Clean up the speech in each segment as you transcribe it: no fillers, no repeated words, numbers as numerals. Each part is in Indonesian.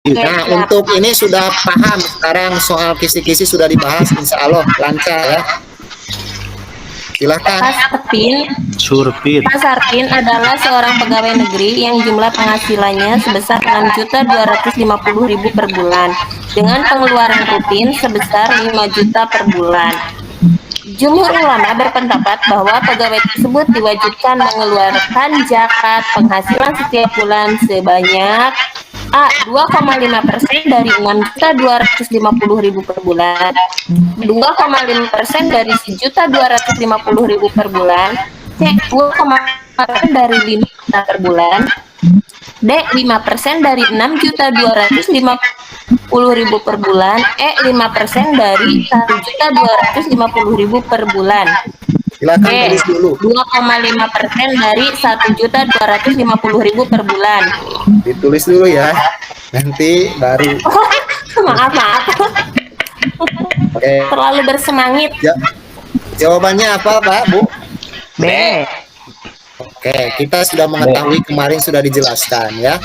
Oke, Nah, siap. untuk ini sudah paham sekarang soal kisi-kisi sudah dibahas, insya Allah lancar ya. Silahkan. Pak Sarpin adalah seorang pegawai negeri yang jumlah penghasilannya sebesar 6.250.000 per bulan dengan pengeluaran rutin sebesar 5 juta per bulan. Jumhur ulama berpendapat bahwa pegawai tersebut diwajibkan mengeluarkan zakat penghasilan setiap bulan sebanyak A. 2,5% dari 6.250.000 per bulan, 2,5% dari 1.250.000 per bulan, C. 2,5% dari 5 juta per bulan, D. 5% dari 6.250.000 per bulan, E. 5% dari 1.250.000 per bulan, Silakan C. tulis dulu. 2,5% dari 1.250.000 per bulan. Ditulis dulu ya. Nanti baru. Maaf. Oke. Terlalu bersemangit. Ya. Jawabannya apa, Pak, Bu? B. Oke, kita sudah mengetahui kemarin sudah dijelaskan ya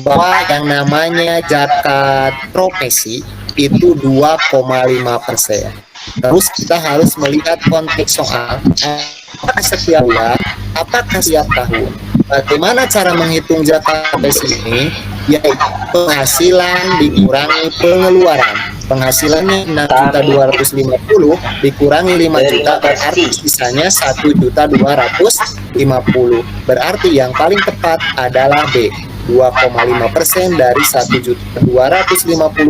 bahwa yang namanya zakat profesi itu 2,5%. Terus kita harus melihat konteks soal apakah setiap bulan, apakah setiap tahun. Bagaimana cara menghitung zakat profesi ini? Yaitu penghasilan dikurangi pengeluaran. Penghasilannya 6.250 dikurangi 5 juta berarti sisanya 1.250. Berarti yang paling tepat adalah B. 2,5% dari 1.250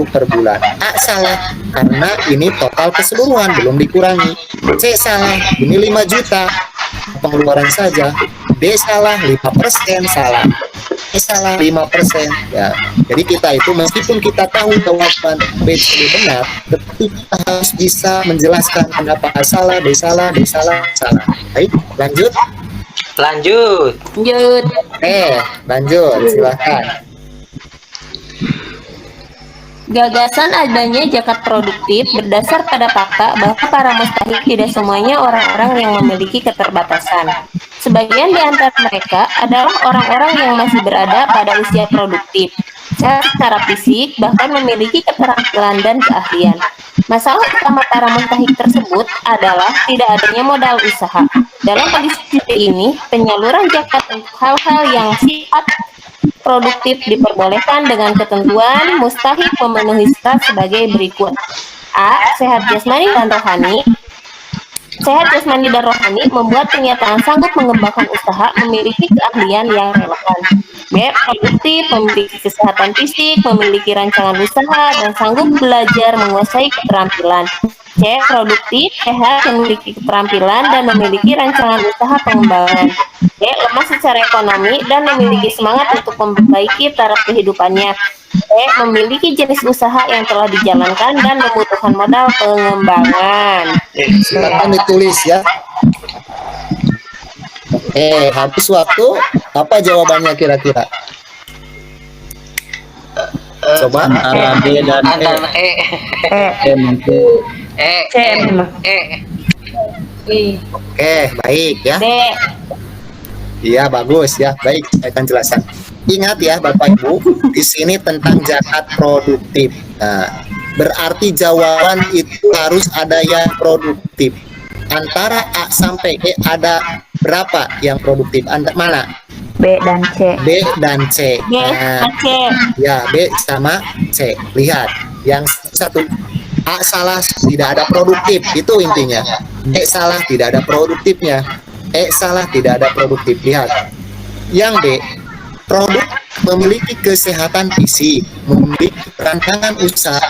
per bulan. A salah karena ini total keseluruhan belum dikurangi. C salah, ini 5 juta pengeluaran saja. D salah, 5% salah. E salah 5% ya. Jadi kita itu meskipun kita tahu jawaban B benar, tetapi kita harus bisa menjelaskan kenapa A salah, B salah, D salah, salah. Baik, lanjut. Lanjut. Lanjut, silakan. Gagasan adanya zakat produktif berdasar pada fakta bahwa para mustahik tidak semuanya orang-orang yang memiliki keterbatasan. Sebagian di antara mereka adalah orang-orang yang masih berada pada usia produktif, secara fisik, bahkan memiliki keterampilan dan keahlian. Masalah utama para mustahik tersebut adalah tidak adanya modal usaha. Dalam kondisi seperti ini, penyaluran zakat untuk hal-hal yang sifat produktif diperbolehkan dengan ketentuan mustahik memenuhi syarat sebagai berikut. A. Sehat jasmani dan rohani. Sehat jasmani dan rohani membuat kenyataan sanggup mengembangkan usaha, memiliki keahlian yang relevan. B. Produktif, memiliki kesehatan fisik, memiliki rancangan usaha, dan sanggup belajar menguasai keterampilan. C. Produktif, sehat, memiliki keterampilan, dan memiliki rancangan usaha pengembangan. D. Lemah secara ekonomi dan memiliki semangat untuk memperbaiki taraf kehidupannya. E. Memiliki jenis usaha yang telah dijalankan dan membutuhkan modal pengembangan. Silakan ditulis ya. Habis waktu. Apa jawabannya kira-kira? Coba. Antara B dan E. Oke, baik ya. D. Iya, bagus ya. Baik, saya akan jelaskan. Ingat ya Bapak Ibu, di sini tentang zakat produktif. Nah, berarti jawaban itu harus ada yang produktif. Antara A sampai E ada berapa yang produktif? Mana? B dan C. B dan C. B dan C. Ya, B sama C. Lihat, yang satu A salah, tidak ada produktif, itu intinya. E salah, tidak ada produktifnya. E salah, tidak ada produktif. Lihat. Yang B, produk memiliki kesehatan fisik, memiliki rancangan usaha,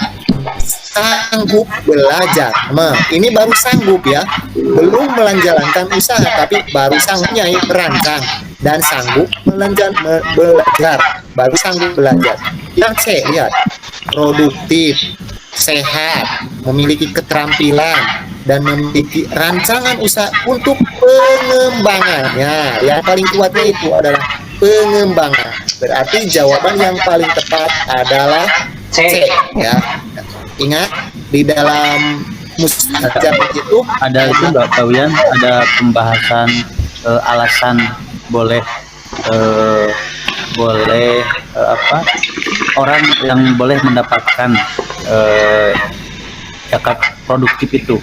sanggup belajar. Nah, ini baru sanggup ya, belum menjalankan usaha, tapi baru sanggupnya merancang dan sanggup belajar, baru sanggup belajar. Yang C, lihat, produktif, sehat, memiliki keterampilan, dan memiliki rancangan usaha untuk pengembangan. Ya, yang paling kuatnya itu adalah pengembangan. Berarti jawaban yang paling tepat adalah C. Ya, ingat di dalam mustajab itu ada itu Mbak Pawian, ada pembahasan alasan boleh apa orang yang boleh mendapatkan zakat produktif itu?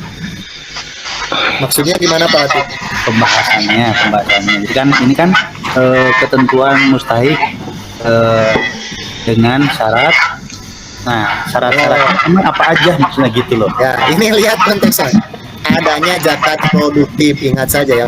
Maksudnya gimana Pak Latif? Pembahasannya. Jadi kan ini kan ketentuan mustahik dengan syarat. Nah, syarat-syaratnya apa aja maksudnya gitu loh. Ya, ini lihat konteksnya. Adanya zakat produktif, ingat saja ya,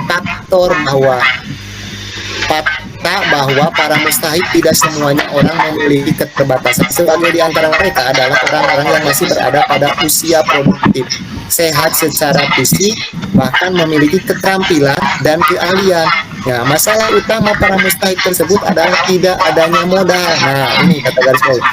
fakta bahwa para mustahik tidak semuanya orang memiliki keterbatasan. Sebagai di antara mereka adalah orang-orang yang masih berada pada usia produktif, sehat secara fisik, bahkan memiliki keterampilan dan keahlian. Nah, masalah utama para mustahik tersebut adalah tidak adanya modal. Nah, ini kata garis bawah.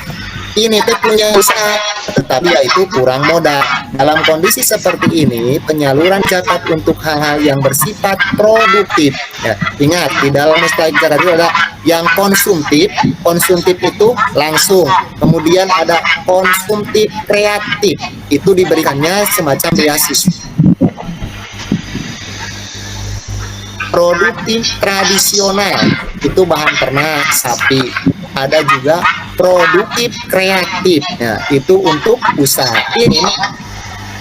Ini teh punya usaha, tetapi yaitu kurang modal. Dalam kondisi seperti ini, penyaluran zakat untuk hal-hal yang bersifat produktif. Ya, ingat, di dalam mustahik zakat itu ada yang konsumtif. Konsumtif itu langsung. Kemudian ada konsumtif kreatif. Itu diberikannya semacam beasiswa. Produktif tradisional itu bahan ternak sapi. Ada juga produktif kreatif, ya, itu untuk usaha. Ini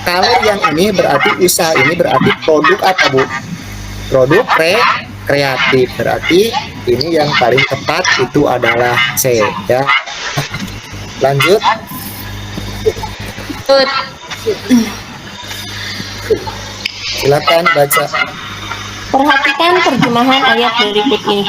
kalau yang ini berarti usaha, ini berarti produk apa Bu? Produk kreatif, berarti ini yang paling tepat itu adalah C, ya. Lanjut. Silakan baca. Perhatikan terjemahan ayat berikut ini.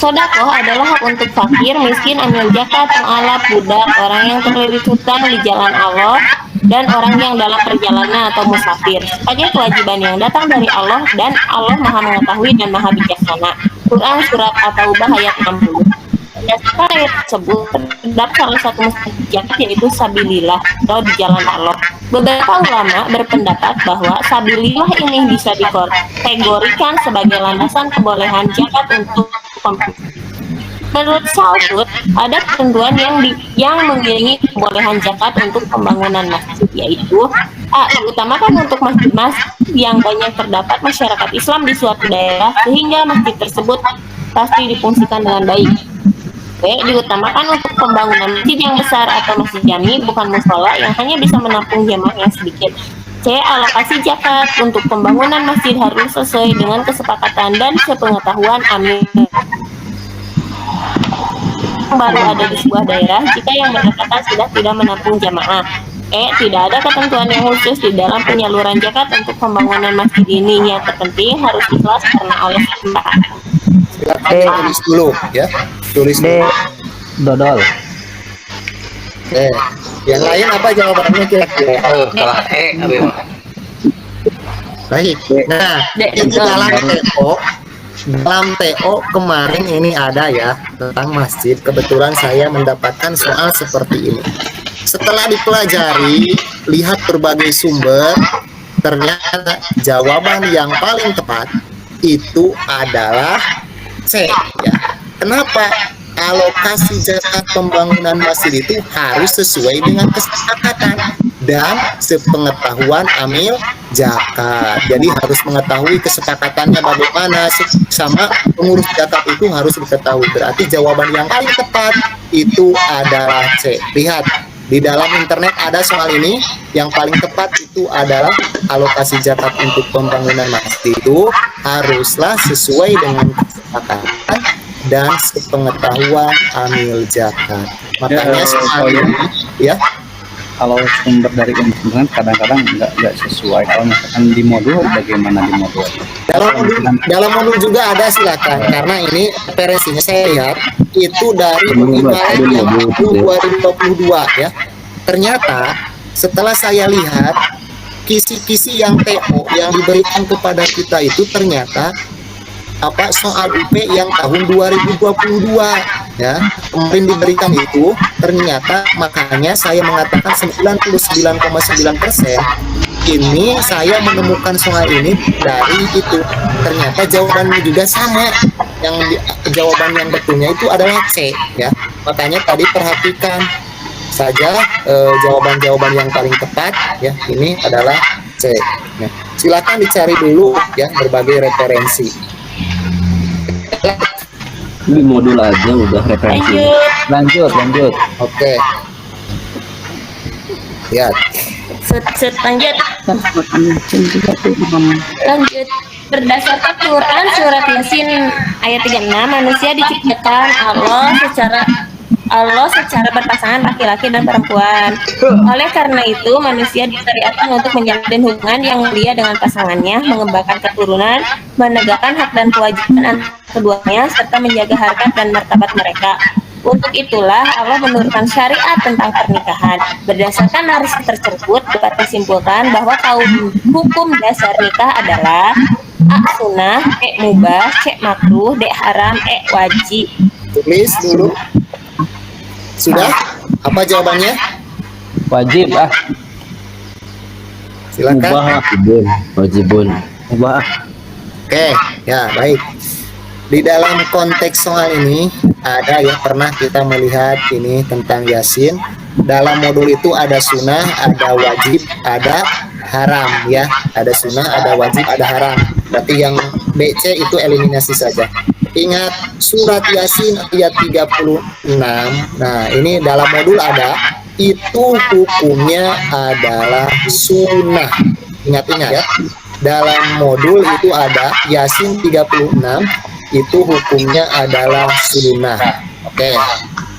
Sodakoh adalah hak untuk fakir, miskin, amil zakat, mu'alaf, budak, orang yang terlilit hutang di jalan Allah, dan orang yang dalam perjalanan atau musafir, sebagai kewajiban yang datang dari Allah, dan Allah Maha Mengetahui dan Maha Bijaksana. Quran Surat At-Taubah ayat 60. Berdasarkan ayat tersebut, terdapat salah satu zakat yaitu sabilillah atau di jalan Allah. Beberapa ulama berpendapat bahwa sabilillah ini bisa dikategorikan sebagai landasan kebolehan zakat untuk Menurut Salfut, ada ketentuan yang mengiringi kebolehan zakat untuk pembangunan masjid, yaitu A. Diutamakan untuk masjid-masjid yang banyak terdapat masyarakat Islam di suatu daerah, sehingga masjid tersebut pasti difungsikan dengan baik. B. Diutamakan untuk pembangunan masjid yang besar atau masjid jami, bukan musola yang hanya bisa menampung jamaah yang sedikit. C. Alokasi zakat untuk pembangunan masjid harus sesuai dengan kesepakatan dan sepengetahuan amil baru ada di sebuah daerah jika yang berdekatan sudah tidak menampung jamaah. E. Tidak ada ketentuan yang khusus di dalam penyaluran zakat untuk pembangunan masjid ini. Yang terpenting harus ikhlas karena oleh Allah. Silakan tulis dulu ya. Tulis dulu. Dodol. Yang lain apa jawabannya kira-kira? Kalau Baik. Nah, itu dalam TO kemarin ini ada ya tentang masjid. Kebetulan saya mendapatkan soal seperti ini. Setelah dipelajari, lihat berbagai sumber, ternyata jawaban yang paling tepat itu adalah C. Ya. Kenapa? Alokasi zakat pembangunan masjid itu harus sesuai dengan kesepakatan dan sepengetahuan amil zakat. Jadi harus mengetahui kesepakatannya bagaimana, sama pengurus zakat itu harus diketahui. Berarti jawaban yang paling tepat itu adalah C. Lihat di dalam internet ada soal ini, yang paling tepat itu adalah alokasi zakat untuk pembangunan masjid itu haruslah sesuai dengan kesepakatan dan sepengetahuan amil zakat. Makanya soal ini ya, kalau sumber dari internet kadang-kadang nggak sesuai. Kalau misalkan di modul, bagaimana di modul? Dalam modul juga ada, silakan, karena ini referensinya saya lihat itu dari Maret yang 2022 ya. Ternyata setelah saya lihat kisi-kisi yang TO yang diberikan kepada kita itu ternyata soal UP yang tahun 2022 ya, kemarin diberikan itu ternyata, makanya saya mengatakan 99,9% ini saya menemukan soal ini dari itu. Ternyata jawabannya juga sama, jawaban yang betulnya itu adalah C ya. Makanya tadi perhatikan saja jawaban-jawaban yang paling tepat ya, ini adalah C. Nah, silakan dicari dulu ya berbagai referensi. Ini modul aja udah referensi. Lanjut. Oke. Lihat. Lanjut. Lanjut. Berdasarkan Quran surat Yasin ayat 36, manusia diciptakan Allah secara berpasangan laki-laki dan perempuan. Oleh karena itu, manusia disyariatkan untuk menjalin hubungan yang mulia dengan pasangannya, mengembangkan keturunan, menegakkan hak dan kewajiban antara keduanya, serta menjaga harkat dan martabat mereka. Untuk itulah Allah menurunkan syariat tentang pernikahan. Berdasarkan narasi tersebut, dapat disimpulkan bahwa hukum dasar nikah adalah A. Sunnah, E. Mubah, C. Makruh, D. Haram, E. Wajib. Tulis dulu. Sudah? Apa jawabannya? Wajib Silakan. Wajibun. Oke, ya baik. Di dalam konteks soal ini ada yang pernah kita melihat ini tentang Yasin. Dalam modul itu ada sunnah, ada wajib, ada haram ya. Ada sunnah, ada wajib, ada haram. Berarti yang BC itu eliminasi saja. Ingat surat Yasin ayat 36. Nah, ini dalam modul ada itu hukumnya adalah sunnah. Ingat-ingat ya. Dalam modul itu ada Yasin 36 itu hukumnya adalah sunnah. Oke.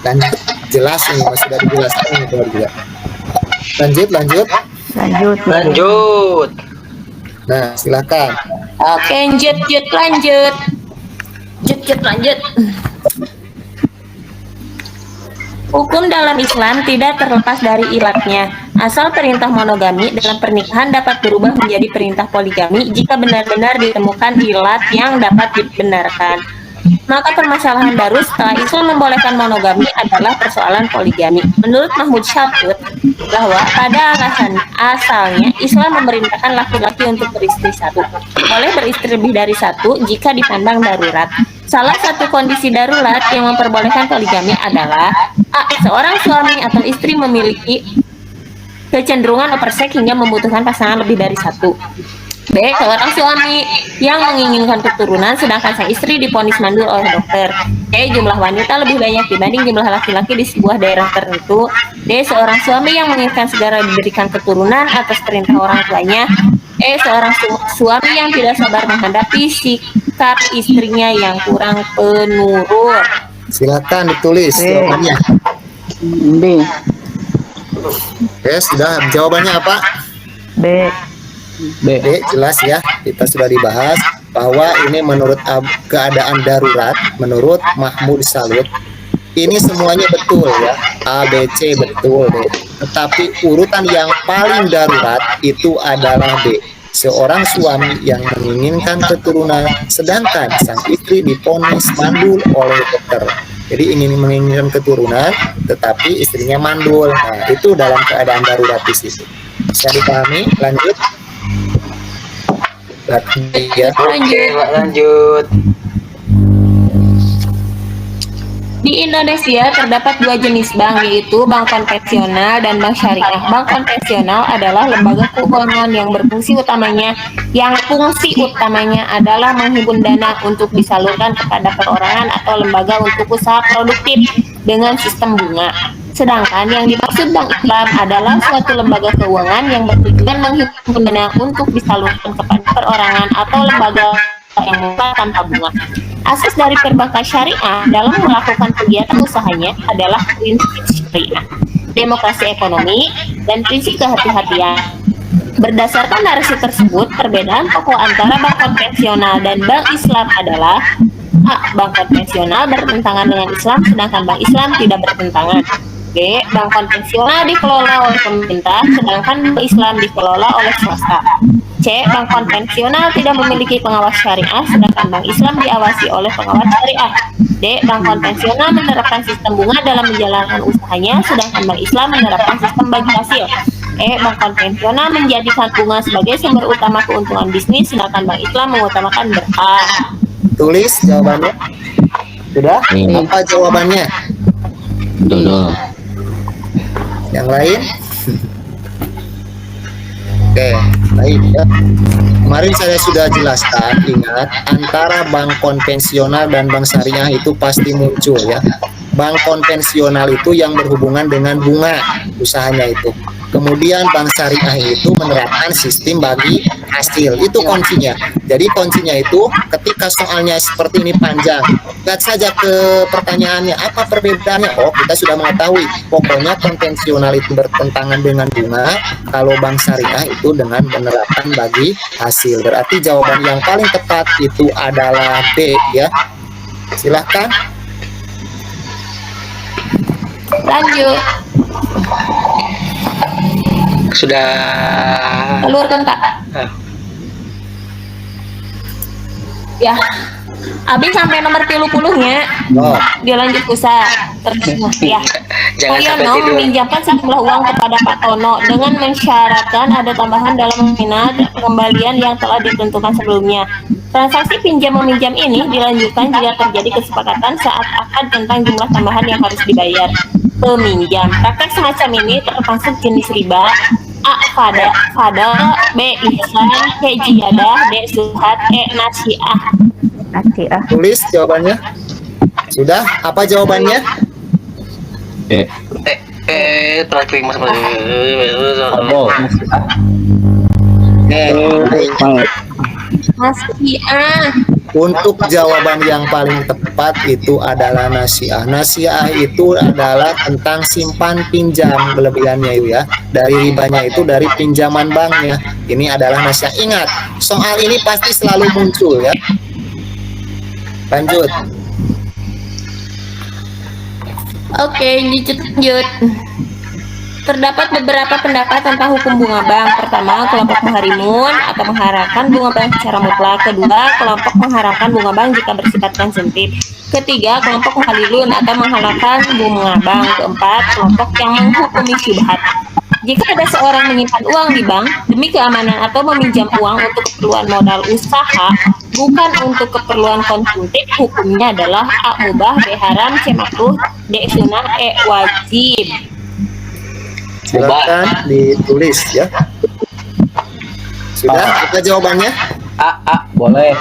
Dan jelas ini masih sudah dijelaskan ini juga. Lanjut. Nah, silakan. Oke, lanjut. Hukum dalam Islam tidak terlepas dari ilatnya. Asal perintah monogami dalam pernikahan dapat berubah menjadi perintah poligami jika benar-benar ditemukan ilat yang dapat dibenarkan. Maka permasalahan baru setelah Islam membolehkan monogami adalah persoalan poligami. Menurut Mahmud Syabut, bahwa pada asalnya Islam memerintahkan laki-laki untuk beristri satu. Boleh beristri lebih dari satu jika dipandang darurat. Salah satu kondisi darurat yang memperbolehkan poligami adalah A. Seorang suami atau istri memiliki kecenderungan overseks hingga membutuhkan pasangan lebih dari satu. B. Seorang suami yang menginginkan keturunan sedangkan sang istri divonis mandul oleh dokter. C. Jumlah wanita lebih banyak dibanding jumlah laki-laki di sebuah daerah tertentu. D. Seorang suami yang menginginkan segera diberikan keturunan atas perintah orang tuanya. E. Seorang suami yang tidak sabar menghadapi sikap istrinya yang kurang penurut. Silakan ditulis jawabannya. B. Oke, sudah jawabannya apa? B. B, jelas ya. Kita sudah dibahas bahwa ini menurut keadaan darurat, menurut Mahmud Salut, ini semuanya betul ya. A, B, C betul deh. Tetapi urutan yang paling darurat itu adalah B. Seorang suami yang menginginkan keturunan sedangkan sang istri divonis mandul oleh dokter. Jadi ingin menginginkan keturunan tetapi istrinya mandul. Nah, itu dalam keadaan darurat di situ. Bisa dipahami? Lanjut. Lanjut. Di Indonesia terdapat dua jenis bank, yaitu bank konvensional dan bank syariah. Bank konvensional adalah lembaga keuangan yang fungsi utamanya adalah menghimpun dana untuk disalurkan kepada perorangan atau lembaga untuk usaha produktif dengan sistem bunga. Sedangkan yang dimaksud Bank Islam adalah suatu lembaga keuangan yang bertujuan menghimpun dana untuk disalurkan kepada perorangan atau lembaga yang buka tanpa bunga. Asas dari perbankan syariah dalam melakukan kegiatan usahanya adalah prinsip syariah, demokrasi ekonomi, dan prinsip kehati-hatian. Berdasarkan narasi tersebut, perbedaan pokok antara bank konvensional dan bank Islam adalah A. Bank konvensional bertentangan dengan Islam, sedangkan bank Islam tidak bertentangan. B. Bank konvensional dikelola oleh pemerintah, sedangkan bank Islam dikelola oleh swasta. C. Bank konvensional tidak memiliki pengawas syariah, sedangkan bank Islam diawasi oleh pengawas syariah. D. Bank konvensional menerapkan sistem bunga dalam menjalankan usahanya, sedangkan bank Islam menerapkan sistem bagi hasil. E. Bank konvensional menjadikan bunga sebagai sumber utama keuntungan bisnis, sedangkan bank Islam mengutamakan berkah. Tulis jawabannya. Sudah? Apa jawabannya? Betul. Yang lain? Oke, baik ya. Kemarin saya sudah jelaskan, ingat, antara bank konvensional dan bank syariah itu pasti muncul ya. Bank konvensional itu yang berhubungan dengan bunga usahanya itu. Kemudian bank syariah itu menerapkan sistem bagi hasil. Itu kuncinya. Jadi kuncinya itu ketika soalnya seperti ini panjang, lihat saja ke pertanyaannya, apa perbedaannya? Oh, kita sudah mengetahui. Pokoknya konvensional itu bertentangan dengan bunga, kalau bank syariah itu dengan menerapkan bagi hasil. Berarti jawaban yang paling tepat itu adalah B ya. Silahkan. Lanjut. Sudah. Keluarkan Kak. Ya. Abi sampai nomor 30-nya. Oh. Dia lanjut usaha. Terus ya. Jangan sampai Koyono tidur. meminjamkan sejumlah uang kepada Pak Tono dengan mensyaratkan ada tambahan dalam minat pengembalian yang telah ditentukan sebelumnya. Transaksi pinjam meminjam ini dilanjutkan jika terjadi kesepakatan saat akad tentang jumlah tambahan yang harus dibayar peminjam. Praktek semacam ini termasuk jenis riba. A. Fada, B. Ihsan, C. Jiyadah, D. Suhat, E. Nasiah. Nasiah. Tulis jawabannya. Sudah? Apa jawabannya? Terakhir mas. Oh, Nasiah. Untuk jawaban yang paling tepat itu adalah nasiah. Nasiah itu adalah tentang simpan pinjam kelebihannya itu ya. Dari ribanya itu dari pinjaman banknya. Ini adalah nasiah. Ingat, soal ini pasti selalu muncul ya. Lanjut. Oke, lanjut. Terdapat beberapa pendapat tentang hukum bunga bank. Pertama, kelompok mengharimun atau mengharamkan bunga bank secara mutlak. Kedua, kelompok mengharamkan bunga bank jika bersifat konsumtif. Ketiga, kelompok menghalilun atau menghalalkan bunga bank. Keempat, kelompok yang menghukumi syubhat. Jika ada seorang menyimpan uang di bank demi keamanan atau meminjam uang untuk keperluan modal usaha, bukan untuk keperluan konsumtif, hukumnya adalah A. Mubah, B. Haram, C. Makruh, D. Sunnah, E. Wajib. Silakan ditulis ya. Sudah? Apa jawabannya? boleh.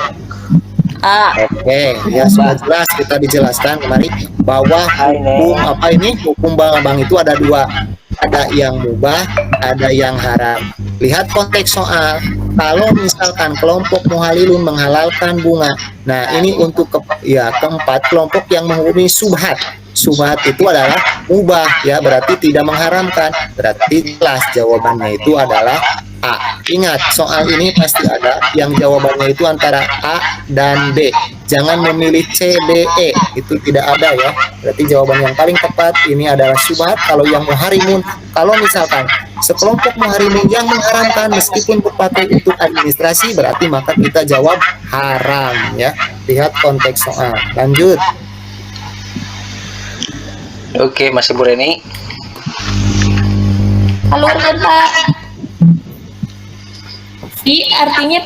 A. Oke, ya sudah jelas kita dijelaskan kemarin bahwa hukum apa ini hukum bank itu ada dua, ada yang mubah, ada yang haram. Lihat konteks soal. Kalau misalkan kelompok muhalilun menghalalkan bunga, nah ini untuk keempat kelompok yang menghukumi subhat. Subhat itu adalah mubah ya, berarti tidak mengharamkan. Berarti jelas jawabannya itu adalah A. Ingat, soal ini pasti ada yang jawabannya itu antara A dan B. Jangan memilih C, D, E. Itu tidak ada ya. Berarti jawaban yang paling tepat ini adalah subhat. Kalau yang muharimun, kalau misalkan sekelompok muharimun yang mengharamkan meskipun berpakai untuk administrasi, berarti maka kita jawab haram ya. Lihat konteks soal. Lanjut. Oke, Mas Ibu Reni. Halo Pak. I artinya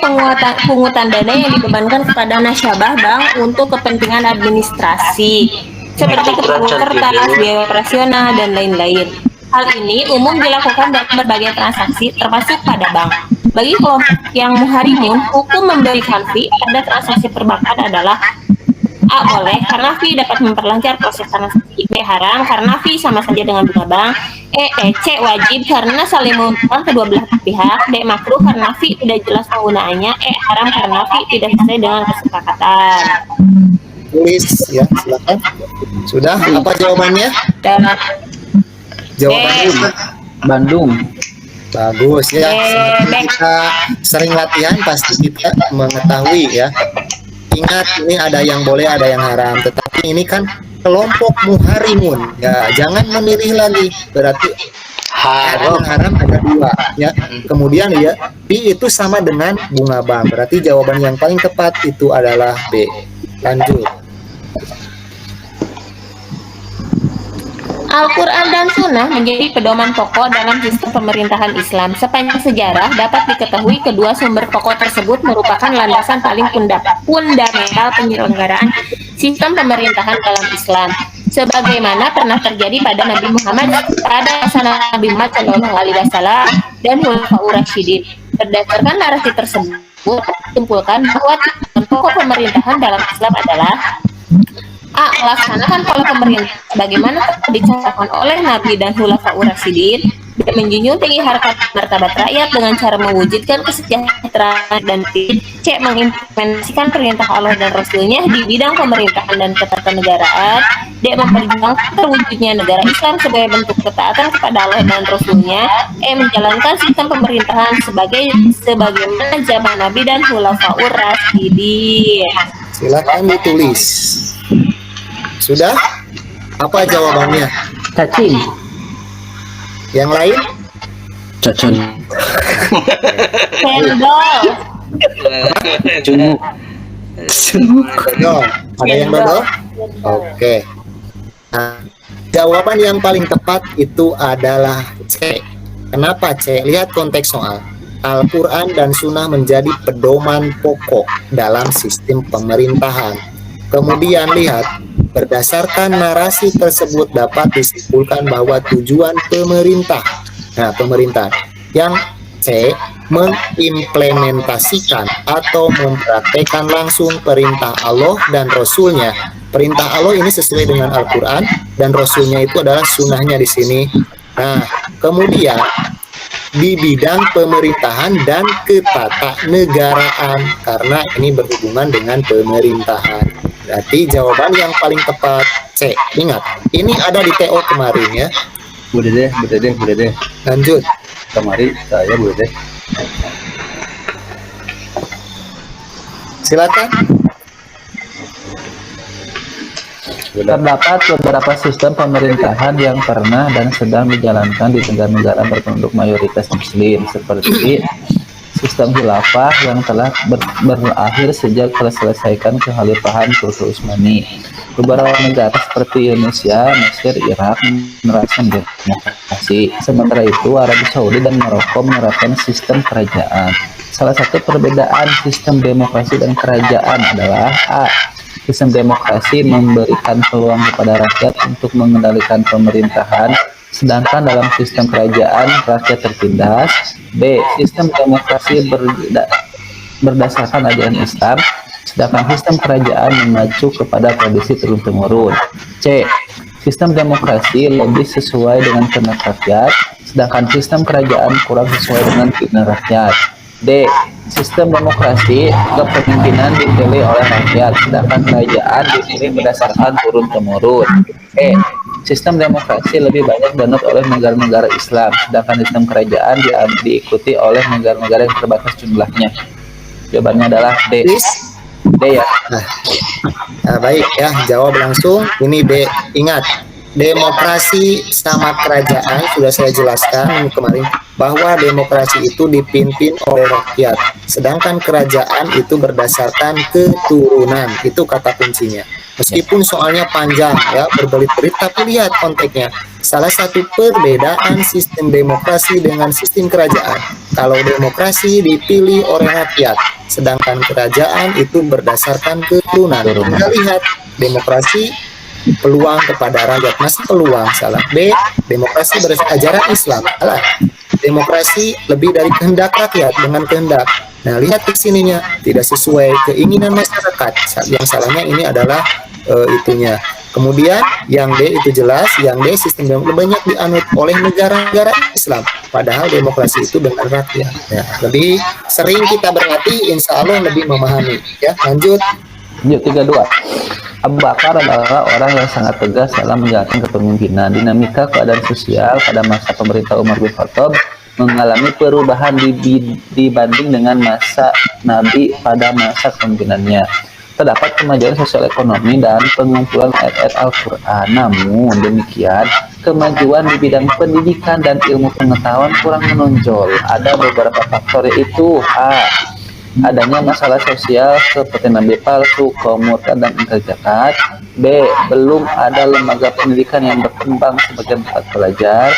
pungutan dana yang dibebankan kepada nasabah bank untuk kepentingan administrasi seperti keperluan kertas, biaya operasional, dan lain-lain. Hal ini umum dilakukan dalam berbagai transaksi termasuk pada bank. Bagi kelompok yang muharimun, hukum memberikan fee pada transaksi perbankan adalah A. Boleh karena fee dapat memperlancar proses transaksi. B. Haram karena fee sama saja dengan bunga bank. C. Wajib karena saling menguntungkan kedua belah pihak. D. Makruh karena fee tidak jelas penggunaannya. E. Haram karena fee tidak sesuai dengan kesepakatan. Tulis ya, silakan. Sudah? Apa jawabannya? Dan Jawabannya Bandung. bagus ya. Semakin kita sering latihan pasti kita mengetahui ya. Ingat, ini ada yang boleh, ada yang haram. Tetapi ini kan kelompok muharimun. Ya, jangan memilih lagi. Berarti haram ada dua. Ya. Kemudian ya, B itu sama dengan bunga bank. Berarti jawaban yang paling tepat itu adalah B. Lanjut. Al-Quran dan Sunnah menjadi pedoman pokok dalam sistem pemerintahan Islam. Sepanjang sejarah dapat diketahui kedua sumber pokok tersebut merupakan landasan paling fundamental penyelenggaraan sistem pemerintahan dalam Islam. Sebagaimana pernah terjadi pada Nabi Muhammad, pada masa Nabi Muhammad SAW dan Khulafaur Rasyidin. Berdasarkan narasi tersebut, tersebut disimpulkan bahwa pokok pemerintahan dalam Islam adalah A. Melaksanakan pola pemerintah bagaimana dicontohkan oleh Nabi dan Khulafaur Rasyidin. B. Menjunjung tinggi harkat martabat rakyat dengan cara mewujudkan kesejahteraan dan C. Mengimplementasikan perintah Allah dan Rasulnya di bidang pemerintahan dan ketatanegaraan. D. Memperjuangkan terwujudnya negara Islam sebagai bentuk ketaatan kepada Allah dan Rasulnya. E. Menjalankan sistem pemerintahan sebagaimana zaman Nabi dan Khulafaur Rasyidin. Silakan ditulis. Sudah? Apa jawabannya? Cacing. Yang lain? Cacon. Cendol. Dodol. Ada yang dodol? Oke. Nah, jawaban yang paling tepat itu adalah C. Kenapa C? Lihat konteks soal. Al-Quran dan Sunnah menjadi pedoman pokok dalam sistem pemerintahan. Kemudian lihat, berdasarkan narasi tersebut dapat disimpulkan bahwa tujuan pemerintah, yang C, mengimplementasikan atau mempraktekkan langsung perintah Allah dan Rasulnya. Perintah Allah ini sesuai dengan Al-Quran dan Rasulnya itu adalah sunnahnya di sini. Nah, kemudian di bidang pemerintahan dan ketatanegaraan, karena ini berhubungan dengan pemerintahan. Berarti jawaban yang paling tepat C. Ingat, ini ada di TO kemarin ya. Boleh deh. Lanjut. Kemarin saya boleh deh. Silakan. Terdapat beberapa sistem pemerintahan yang pernah dan sedang dijalankan di negara-negara berpenduduk mayoritas Muslim, seperti sistem khilafah yang telah berakhir sejak terselesaikan kekhalifahan Turki Utsmani. Beberapa negara seperti Indonesia, Mesir, Irak menerapkan demokrasi. Sementara itu, Arab Saudi dan Maroko menerapkan sistem kerajaan. Salah satu perbedaan sistem demokrasi dan kerajaan adalah A. Sistem demokrasi memberikan peluang kepada rakyat untuk mengendalikan pemerintahan, sedangkan dalam sistem kerajaan rakyat tertindas. B. Sistem demokrasi berdasarkan ajaran Islam, sedangkan sistem kerajaan mengacu kepada tradisi turun-temurun. C. Sistem demokrasi lebih sesuai dengan kehendak rakyat, sedangkan sistem kerajaan kurang sesuai dengan keinginan rakyat. D. Sistem demokrasi kepemimpinan dipilih oleh rakyat, sedangkan kerajaan dipilih berdasarkan turun-temurun. E. Sistem demokrasi lebih banyak dianut oleh negara-negara Islam, sedangkan sistem kerajaan diikuti oleh negara-negara yang terbatas jumlahnya. Jawabannya adalah D. D ya. Nah, baik ya, jawab langsung. Ini D. Ingat, demokrasi sama kerajaan sudah saya jelaskan kemarin bahwa demokrasi itu dipimpin oleh rakyat, sedangkan kerajaan itu berdasarkan keturunan. Itu kata kuncinya. Meskipun soalnya panjang ya, berbelit-belit, tapi lihat konteksnya. Salah satu perbedaan sistem demokrasi dengan sistem kerajaan, kalau demokrasi dipilih oleh rakyat, sedangkan kerajaan itu berdasarkan keturunan. Kita lihat demokrasi peluang kepada rakyat, masih peluang, salah. B. Demokrasi berdasarkan ajaran Islam, salah. Demokrasi lebih dari kehendak rakyat dengan kehendak. Nah, lihat di sininya tidak sesuai keinginan masyarakat. Yang salahnya ini adalah itunya. Kemudian yang D itu jelas, yang D sistem demokrasi banyak dianut oleh negara-negara Islam, padahal demokrasi itu dengan rakyat. Ya, lebih sering kita berarti insya Allah lebih memahami. Ya, lanjut. Yuk, 32. Abu Bakar adalah orang yang sangat tegas dalam menjalankan kepemimpinan. Dinamika keadaan sosial pada masa pemerintah Umar bin Khattab mengalami perubahan dibanding dengan masa Nabi pada masa kepemimpinannya. Terdapat kemajuan sosial ekonomi dan pengumpulan ayat-ayat Al-Quran. Namun demikian, kemajuan di bidang pendidikan dan ilmu pengetahuan kurang menonjol. Ada beberapa faktor, yaitu A. Adanya masalah sosial seperti nabi palsu, kaum murtad, dan ingkar zakat. B. Belum ada lembaga pendidikan yang berkembang sebagai tempat belajar.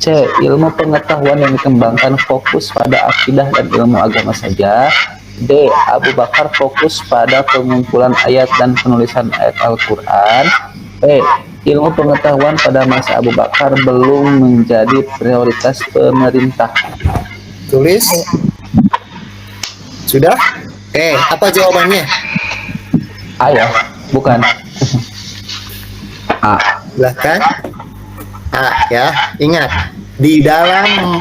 C. Ilmu pengetahuan yang dikembangkan fokus pada akidah dan ilmu agama saja. D. Abu Bakar fokus pada pengumpulan ayat dan penulisan ayat Al-Quran. E. Ilmu pengetahuan pada masa Abu Bakar belum menjadi prioritas pemerintah. Tulis. Sudah? Apa jawabannya? A ya, bukan. A. Silahkan. A ya, ingat di dalam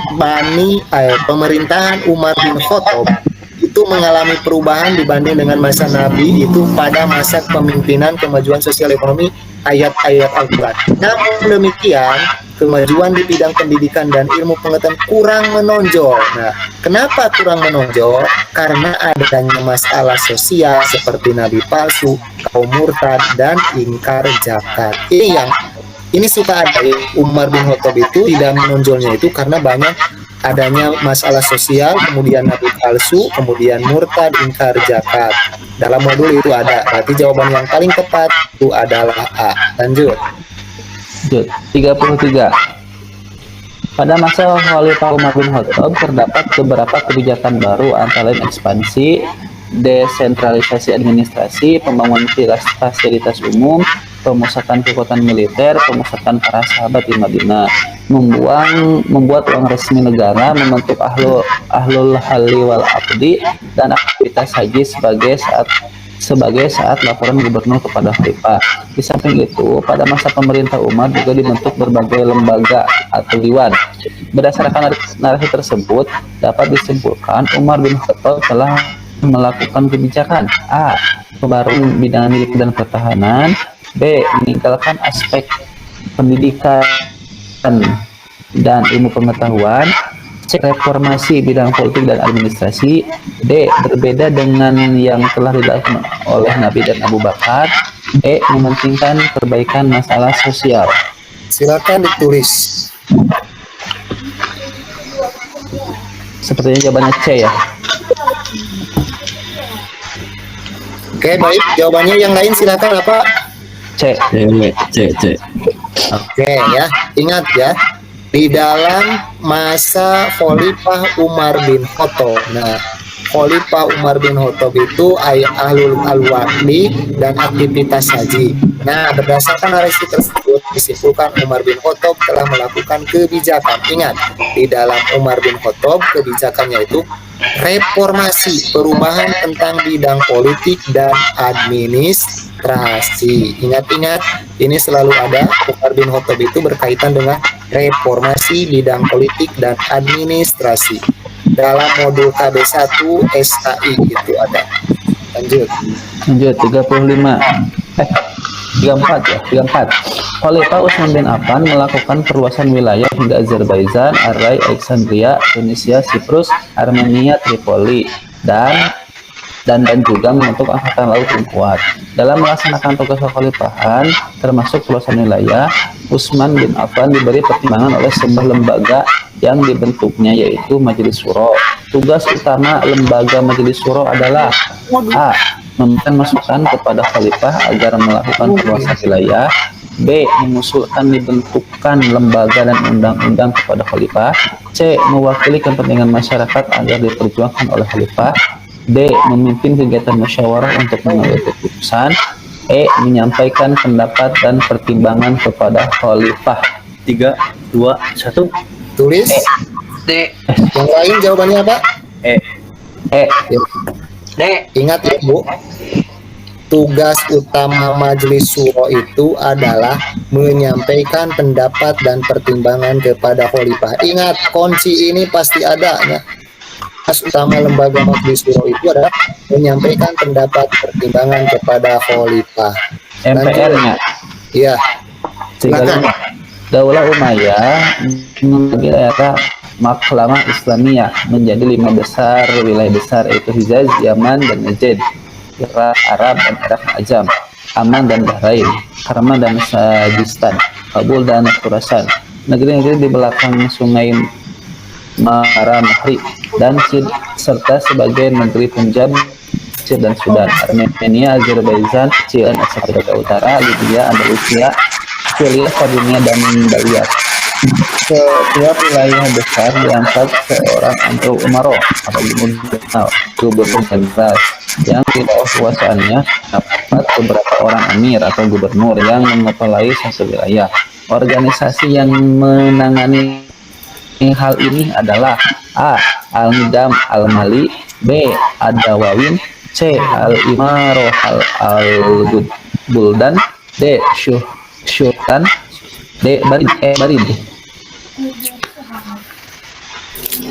pemerintahan Umar bin Khattab itu mengalami perubahan dibanding dengan masa Nabi itu pada masa kepemimpinan kemajuan sosial ekonomi ayat-ayat Al-Quran. Namun demikian, kemajuan di bidang pendidikan dan ilmu pengetahuan kurang menonjol. Nah, kenapa kurang menonjol? Karena adanya masalah sosial seperti nabi palsu, kaum murtad, dan ingkar zakat. Ini suka ada Umar bin Khattab itu tidak menonjolnya itu karena banyak adanya masalah sosial, kemudian nabi palsu, kemudian murtad, ingkar zakat. Dalam modul itu ada. Berarti jawaban yang paling tepat itu adalah A. Lanjut. 33. Pada masa Khalifah Umar bin Khattab terdapat beberapa kebijakan baru antara lain ekspansi, desentralisasi administrasi, pembangunan fasilitas umum, pemusatan kekuatan militer, pemusatan para sahabat di Madinah, membuat uang resmi negara, membentuk ahlul halli wal aqdi, dan aktivitas haji sebagai saat laporan gubernur kepada khalifah. Di samping itu, pada masa pemerintah Umar juga dibentuk berbagai lembaga atau diwan. Berdasarkan narasi tersebut, dapat disimpulkan Umar bin Khattab telah melakukan kebijakan A. Pembaruan bidang militer dan pertahanan, B. Meninggalkan aspek pendidikan dan ilmu pengetahuan, C. Reformasi bidang politik dan administrasi, D. Berbeda dengan yang telah dilakukan oleh Nabi dan Abu Bakar, E. Mementingkan perbaikan masalah sosial. Silakan ditulis. Sepertinya jawabannya C ya. Oke, baik. Jawabannya yang lain silakan apa? C. C. Oke ya, ingat ya. Di dalam masa Khalifah Umar bin Khattab. Nah, Khalifah Umar bin Khattab itu ahlul al-waqdi dan aktivitas haji. Nah, berdasarkan narasi tersebut disimpulkan Umar bin Khattab telah melakukan kebijakan. Ingat, di dalam Umar bin Khattab kebijakannya itu reformasi, perubahan tentang bidang politik dan administrasi. Ingat-ingat, ini selalu ada. Umar bin Khattab itu berkaitan dengan reformasi bidang politik dan administrasi. Dalam modul KB1 SKI itu ada. Lanjut. 35. 34 ya, 34. Khalifah Utsman bin Affan melakukan perluasan wilayah hingga Azerbaijan, Arai, Alexandria, Tunisia, Siprus, Armenia, Tripoli, dan juga membentuk angkatan laut yang kuat. Dalam melaksanakan tugas kekhalifahan, termasuk perluasan wilayah, Utsman bin Affan diberi pertimbangan oleh sebuah lembaga yang dibentuknya, yaitu Majelis Syuro. Tugas utama lembaga Majelis Syuro adalah A. Memberikan masukan kepada khalifah agar melakukan perluasan wilayah, B. Mengusulkan dibentukkan lembaga dan undang-undang kepada khalifah, C. Mewakili kepentingan masyarakat agar diperjuangkan oleh khalifah, D. Memimpin kegiatan musyawarah untuk mengambil keputusan, E. Menyampaikan pendapat dan pertimbangan kepada khalifah. 3, 2, 1. Tulis. D. Yang lain jawabannya apa? E. D. Ingat ya Bu, tugas utama Majelis Syuro itu adalah menyampaikan pendapat dan pertimbangan kepada khalifah. Ingat, kunci ini pasti ada ya. Tugas utama lembaga Majelis Syuro itu adalah menyampaikan pendapat pertimbangan kepada khalifah. MPR-nya. Iya. Silakan. Daulah Umayyah membagi daerah maklamah Islamiyah menjadi 5 besar wilayah besar, yaitu Hijaz, Yaman, dan Najd, Irak, Arab, dan Irak Ajam, Aman dan Bahrain, Karman dan Sajistan, Kabul dan Khurasan. Negeri-negeri di belakang sungai Mara Mahri dan Sid, serta sebagai negeri Punjab, Mesir dan Sudan, Armenia, Azerbaijan, Cian, Afrika Utara, Libya, Andalusia, Syria, Sardinia, dan Baliyat. Setiap wilayah besar diangkat seorang Amirul Umaro atau gubernur jenderal yang di bawah kuasaannya dapat beberapa orang amir atau gubernur yang mengepalai satu wilayah. Organisasi yang menangani hal ini adalah A. Al-Nidam Al-Mali, B. Ad-Dawawin, C. Al-Imaroh al-Buldan, D. Syuhtan, D. Barid.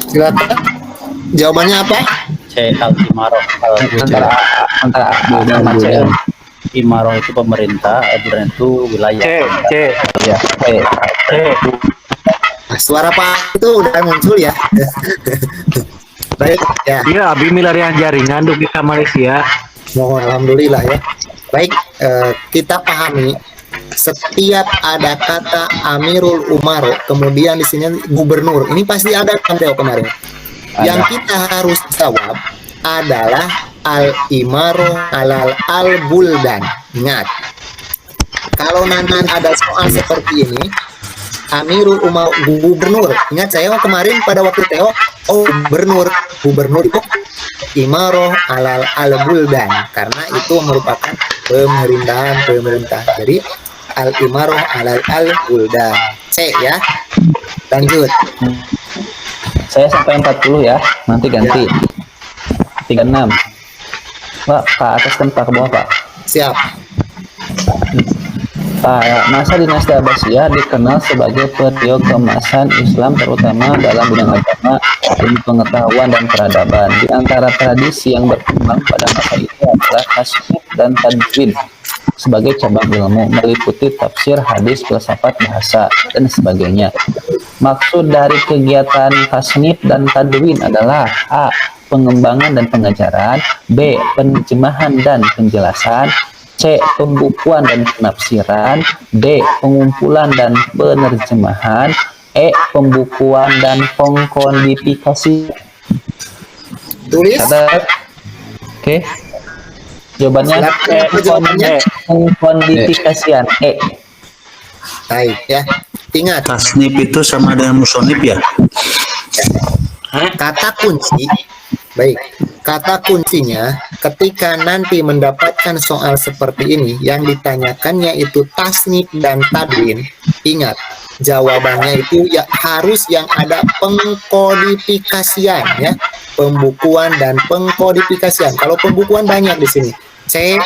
Silakan. Jawabannya apa? C. Al-Imaroh Antara A sama C. Imaroh itu pemerintah, Buldan itu wilayah. Ya, C. Nah, suara Pak itu udah muncul ya. Baik ya. Iya, abi milarian jaringan dugi ke Malaysia. Mohon alhamdulillah ya. Baik, kita pahami setiap ada kata Amirul Umaro, kemudian di sini gubernur. Ini pasti ada kan Teo kemarin. Yang kita harus jawab adalah Al-Imaro alal al-Buldan. Ingat. Kalau nanti ada soal seperti ini, Amirul Umaro gubernur. Ingat saya kemarin pada waktu Teo, gubernur itu Imaroh alal al-Buldan karena itu merupakan pemerintah. Jadi al-Imaroh alal al-Buldan. C ya. Lanjut. Saya sampai 40 ya, nanti ganti. 36. Pak, ke atas kan Pak, ke bawah Pak. Siap. Masa dinasti Abbasiyah dikenal sebagai periode keemasan Islam terutama dalam bidang agama, ilmu pengetahuan dan peradaban. Di antara tradisi yang berkembang pada masa itu adalah tasnif dan tadwin sebagai cabang ilmu, meliputi tafsir, hadis, filsafat, bahasa, dan sebagainya. Maksud dari kegiatan tasnif dan tadwin adalah A. Pengembangan dan pengajaran, B. Penerjemahan dan penjelasan, C. Pembukuan dan penafsiran, D. Pengumpulan dan penerjemahan, E. Pembukuan dan pengkodifikasi. Tulis. Catat. Oke. Jawabannya Jawabannya pengkodifikasian E. Baik ya. Ingat Tasnif itu sama dengan musonif ya? kata kunci. Baik, kata kuncinya ketika nanti mendapatkan soal seperti ini yang ditanyakannya itu tasnif dan tadwin, ingat jawabannya itu ya harus yang ada pengkodifikasian ya, pembukuan dan pengkodifikasian. Kalau pembukuan banyak di sini C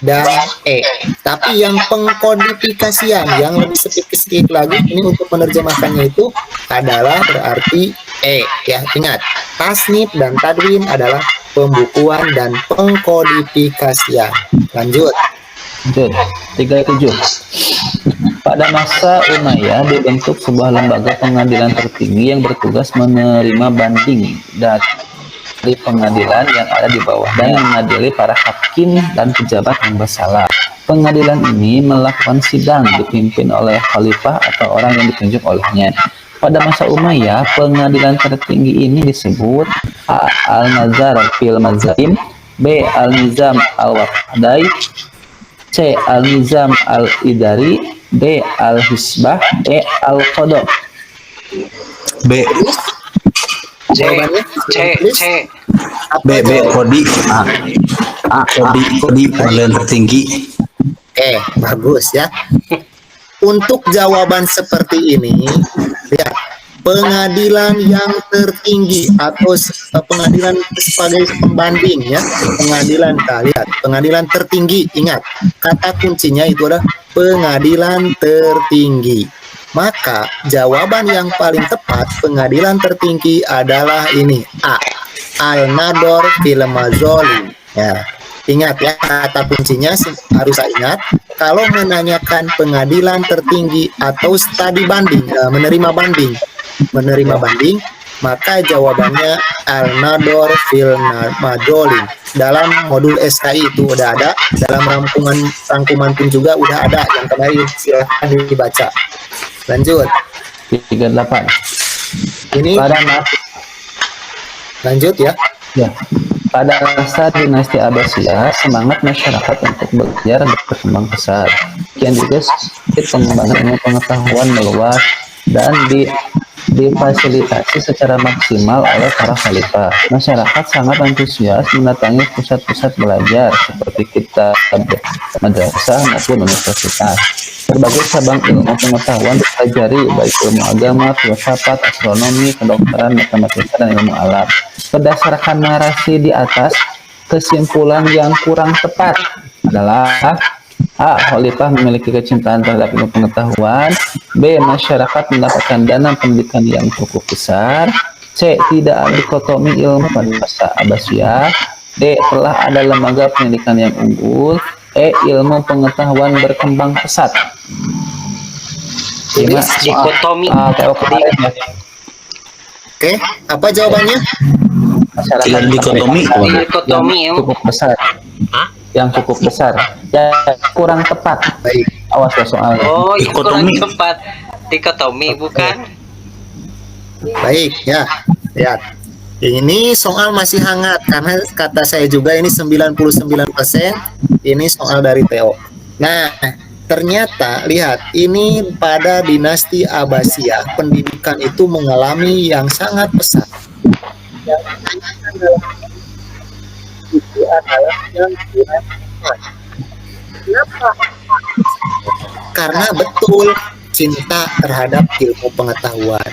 dan E, tapi yang pengkodifikasian yang lebih sedikit lagi ini untuk menerjemahkannya itu adalah berarti E ya. Ingat, tasnif dan tadwin adalah pembukuan dan pengkodifikasian. Lanjut. 37. Pada masa Umayyah dibentuk sebuah lembaga pengadilan tertinggi yang bertugas menerima banding dari pengadilan yang ada di bawah dan mengadili para hakim dan pejabat yang bersalah. Pengadilan ini melakukan sidang dipimpin oleh khalifah atau orang yang ditunjuk olehnya. Pada masa Umayyah, pengadilan tertinggi ini disebut A. Al-Nazar fil Mazalim, B. Al-Nizam al-Waqdai, C. Al-Nizam al-Idari, D. Al-Hisbah, E. Al-Qadha. B. Jawabannya B. Kodi. Kodi pengadilan tertinggi. Bagus ya. Untuk jawaban seperti ini, lihat pengadilan yang tertinggi atau pengadilan sebagai pembanding ya, pengadilan lihat pengadilan tertinggi. Ingat kata kuncinya itu adalah pengadilan tertinggi. Maka jawaban yang paling tepat pengadilan tertinggi adalah ini A. Al-Nador fil Mazalim. Ya, ingat ya kata kuncinya harus ingat. Kalau menanyakan pengadilan tertinggi atau studi banding, menerima banding, maka jawabannya Al-Nador fil Mazalim. Dalam modul SKI itu udah ada, dalam rangkuman pun juga udah ada yang kemarin, silahkan dibaca. Lanjut. 38. Ini lanjut ya. Ya, pada masa dinasti Abbasiyah, semangat masyarakat untuk belajar berkembang pesat. Kian juga pengembangan ilmu pengetahuan meluas dan difasilitasi secara maksimal oleh para khalifah. Masyarakat sangat antusias mendatangi pusat-pusat belajar seperti kitab madrasah maupun universitas. Berbagai cabang ilmu pengetahuan dipelajari, baik ilmu agama, filsafat, astronomi, kedokteran, matematika, dan ilmu alam. Berdasarkan narasi di atas, kesimpulan yang kurang tepat adalah A. Khalifah memiliki kecintaan terhadap ilmu pengetahuan. B. Masyarakat mendapatkan dana pendidikan yang cukup besar. C. Tidak ada dikotomi ilmu pada masa Abbasiyah. D. Telah ada lembaga pendidikan yang unggul. E. Ilmu pengetahuan berkembang pesat. Ini dikotomi. Oke, apa jawabannya? Masyarakat Tidak dikotomi. Dikotomi yang cukup besar. Yang cukup besar. Yang kurang tepat. Baik. Awas loh soalnya. Oh, itu kurang Dikotomi. tepat. Dikotomi bukan? Baik, ya. Lihat. Ini soal masih hangat karena kata saya juga ini 99% ini soal dari Theo. Nah, ternyata lihat, ini pada dinasti Abbasiyah pendidikan itu mengalami yang sangat pesat. Yang ditanyakan dalam itu adalah yang kurang tepat. Kenapa? Karena betul cinta terhadap ilmu pengetahuan.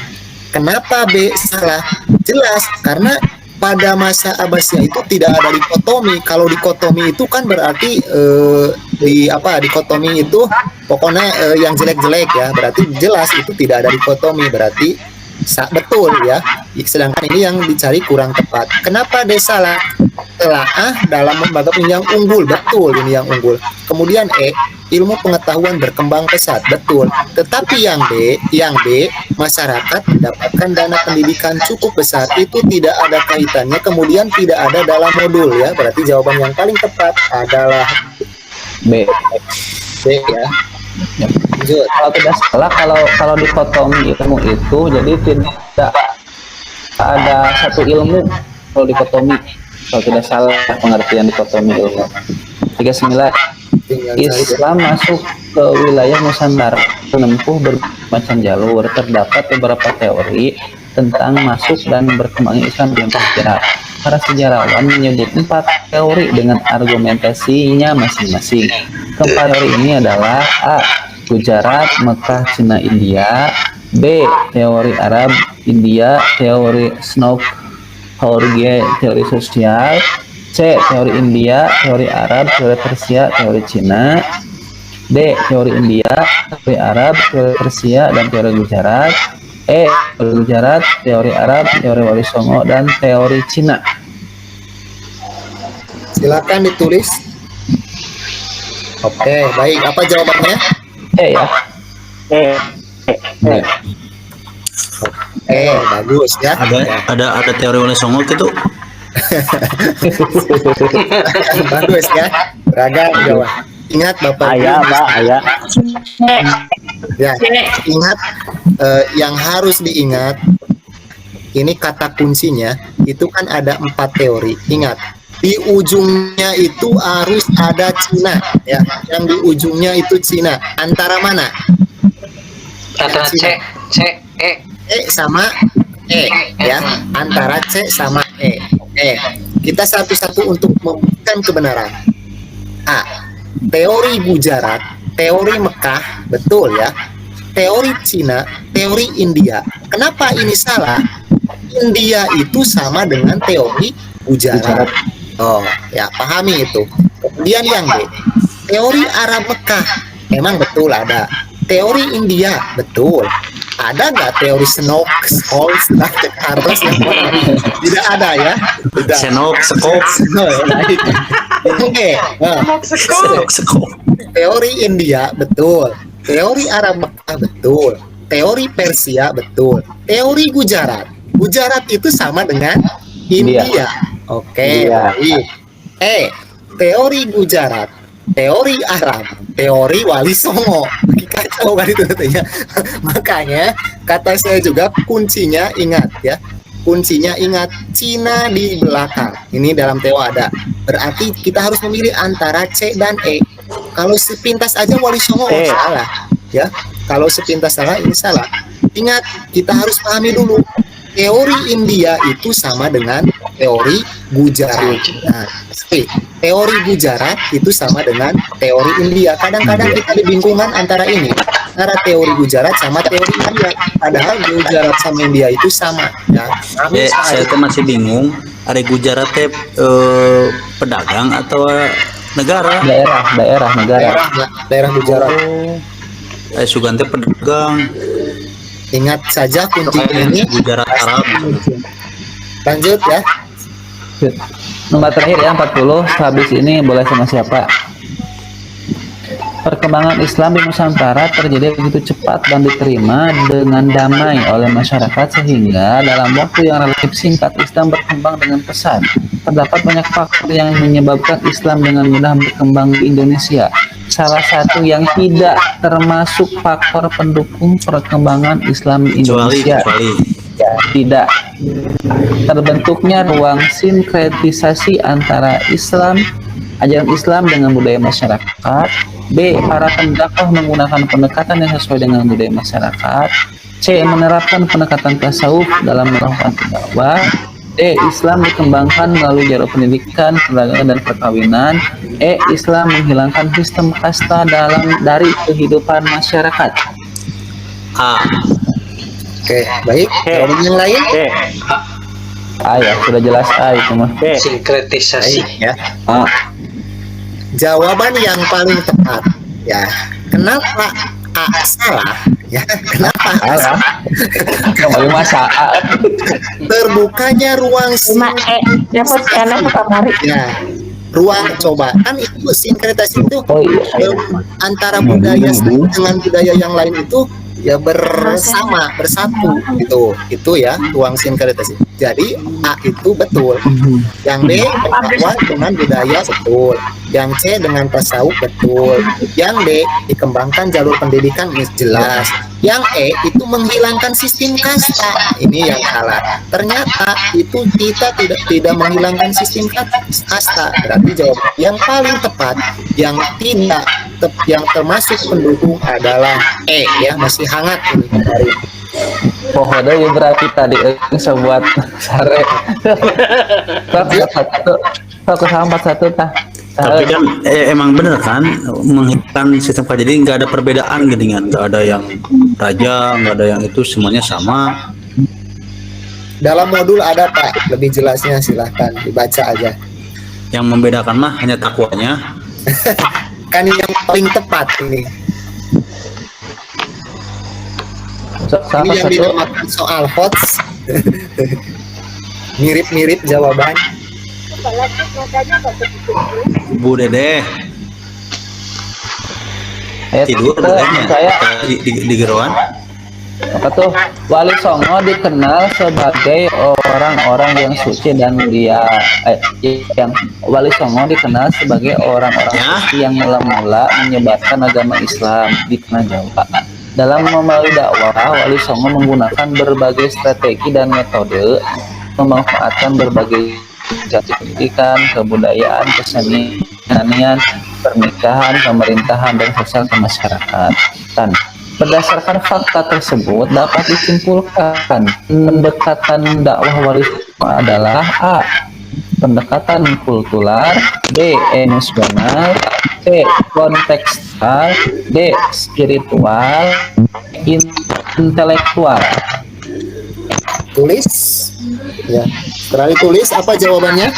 Kenapa B salah? Jelas, karena pada masa Abbasiyah itu tidak ada dikotomi. Kalau dikotomi itu kan berarti dikotomi itu pokoknya yang jelek-jelek ya. Berarti jelas itu tidak ada dikotomi, berarti betul ya. Sedangkan ini yang dicari kurang tepat. Kenapa D salah? Telaah dalam lembaga yang unggul, betul ini yang unggul. Kemudian E, ilmu pengetahuan berkembang pesat, betul. Tetapi yang B, masyarakat mendapatkan dana pendidikan cukup besar, itu tidak ada kaitannya, kemudian tidak ada dalam modul ya. Berarti jawaban yang paling tepat adalah B. ya. Lanjut. Kalau tidak salah, kalau dikotomi ilmu itu, jadi tidak ada satu ilmu kalau dikotomi. Kalau tidak salah pengertian dikotomi ilmu. 39. Islam masuk ke wilayah Nusantara menempuh bermacam jalur. Terdapat beberapa teori tentang masuk dan berkembangnya Islam di sejarah. Para sejarawan menyebut 4 teori dengan argumentasinya masing-masing. Keempat teori ini adalah A. Gujarat, Mekah, Cina, India. B. Teori Arab, India. Teori Snow Horge, teori sosial. C. Teori India, teori Arab, teori Persia, teori Cina. D. Teori India, teori Arab, teori Persia, dan teori Gujarat. E. Teori Gujarat, teori Arab, teori Wali Songo, dan teori Cina. Silakan ditulis. Oke, baik. Apa jawabannya? E ya. E. Bagus ya. Ada teori Wali Songo gitu. Bagus ya. Ragam jawab. Ingat Bapak Ibu. Ayah. Ya, ingat yang harus diingat ini kata kuncinya itu kan ada 4 teori. Ingat, di ujungnya itu harus ada Cina ya. Yang di ujungnya itu Cina. Antara mana? Antara C, E. E sama E ya. Antara C sama E. Kita satu-satu untuk membuktikan kebenaran. A. Teori Gujarat, teori Mekah, betul ya. Teori Cina, teori India. Kenapa ini salah? India itu sama dengan teori Gujarat. Oh, ya pahami itu. Kemudian yang B, teori Arab Mekah, memang betul ada. Teori India, betul. Ada nggak teori Senok, Scholz, Artos yang tidak ada ya? Tidak. Senok, sekop. Oke. Teori India betul. Teori Arab Mekah betul. Teori Persia betul. Teori Gujarat. Gujarat itu sama dengan India. Oke, baik. Teori Gujarat, teori Arab, teori Wali Songo. Kacau kan itu katanya. Makanya kata saya juga kuncinya ingat ya. Kuncinya ingat Cina di belakang. Ini dalam Theo ada. Berarti kita harus memilih antara C dan E. Kalau sepintas aja Wali Songo salah ya. Kalau sepintas salah ini salah. Ingat, kita harus pahami dulu. Teori India itu sama dengan teori Gujarat. Nah, teori Gujarat itu sama dengan teori India. Kadang-kadang kita dibingungkan antara ini, antara teori Gujarat sama teori India. Padahal Gujarat sama India itu sama. Ya, Saya tuh masih bingung. Ada Gujarat teh pedagang atau negara? Daerah negara. daerah Gujarat. Sugante pedagang. Ingat saja kuncinya ini. Gujarat Arab. Lanjut ya. Nomor terakhir ya 40. Habis ini boleh sama siapa? Perkembangan Islam di Nusantara terjadi begitu cepat dan diterima dengan damai oleh masyarakat sehingga dalam waktu yang relatif singkat Islam berkembang dengan pesat. Terdapat banyak faktor yang menyebabkan Islam dengan mudah berkembang di Indonesia. Salah satu yang tidak termasuk faktor pendukung perkembangan Islam di Indonesia. Ya, tidak. Terbentuknya ruang sinkretisasi antara ajaran Islam dengan budaya masyarakat. B. Para pendakwah menggunakan pendekatan yang sesuai dengan budaya masyarakat. C. Menerapkan pendekatan tasawuf dalam melakukan dakwah. D. Islam dikembangkan melalui jalur pendidikan, perdagangan, dan perkawinan. E. Islam menghilangkan sistem kasta dari kehidupan masyarakat. A. Oke, baik. Jawaban yang lain? Ya, sudah jelas itu mah. Sinkretisasi. Ya. Jawaban yang paling tepat. Ya. Kenapa A salah? Ya, kenapa A salah? Kembali masa Terbukanya ruang Cuma dapat karena kamari. Ya, ruang coba kan itu sinkretisasi itu iya. antara budaya satu dengan budaya yang lain itu ya bersama bersatu gitu itu ya ruang sinkretisasi. Jadi A itu betul, yang B berdakwah dengan budaya betul, yang C dengan tasawuf betul, yang D dikembangkan jalur pendidikan ini jelas, yang E itu menghilangkan sistem kasta ini yang salah. Ternyata itu kita tidak menghilangkan sistem kasta. Berarti jawaban yang paling tepat yang tidak yang termasuk pendukung adalah E ya, masih hangat ini kemarin. Pohonnya ya berarti tadi sebuat sare. Fokus 41 tah. Tapi kan emang bener kan menghilangkan sistem kerja, jadi nggak ada perbedaan gini kan, nggak ada yang raja, nggak ada yang itu, semuanya sama. Dalam modul ada Pak, lebih jelasnya silahkan dibaca aja. Yang membedakan mah hanya takwanya. Kan yang paling tepat ini. Ini yang dinamakan soal HOTS. Mirip-mirip jawaban. Bu Dede tidur saya katanya di geroan. apa tuh Wali Songo dikenal sebagai orang-orang yang suci dan yang Wali Songo dikenal sebagai orang-orang suci yang mula-mula menyebarkan agama Islam di tanah Jawa. Dalam memenuhi dakwah, Wali Songo menggunakan berbagai strategi dan metode, memanfaatkan berbagai pendidikan, kebudayaan, kesenian, pernikahan, pemerintahan, dan sosial kemasyarakatan. Berdasarkan fakta tersebut dapat disimpulkan pendekatan dakwah Wali Songo adalah A. Pendekatan kultural, B. Emosional, C. Kontekstual, D. Spiritual, intelektual. Tulis ya, setelah ditulis apa jawabannya?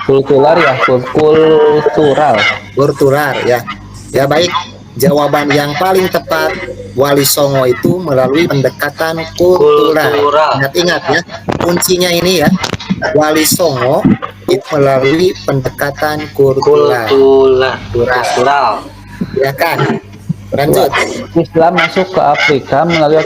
Kultural ya, kultural Ya. Ya baik, jawaban yang paling tepat Wali Songo itu melalui pendekatan kultural. Ingat-ingat ya, kuncinya ini ya. Wali Songo itu melalui pendekatan kultural. Ya kan? Lanjut. Islam masuk ke Afrika melalui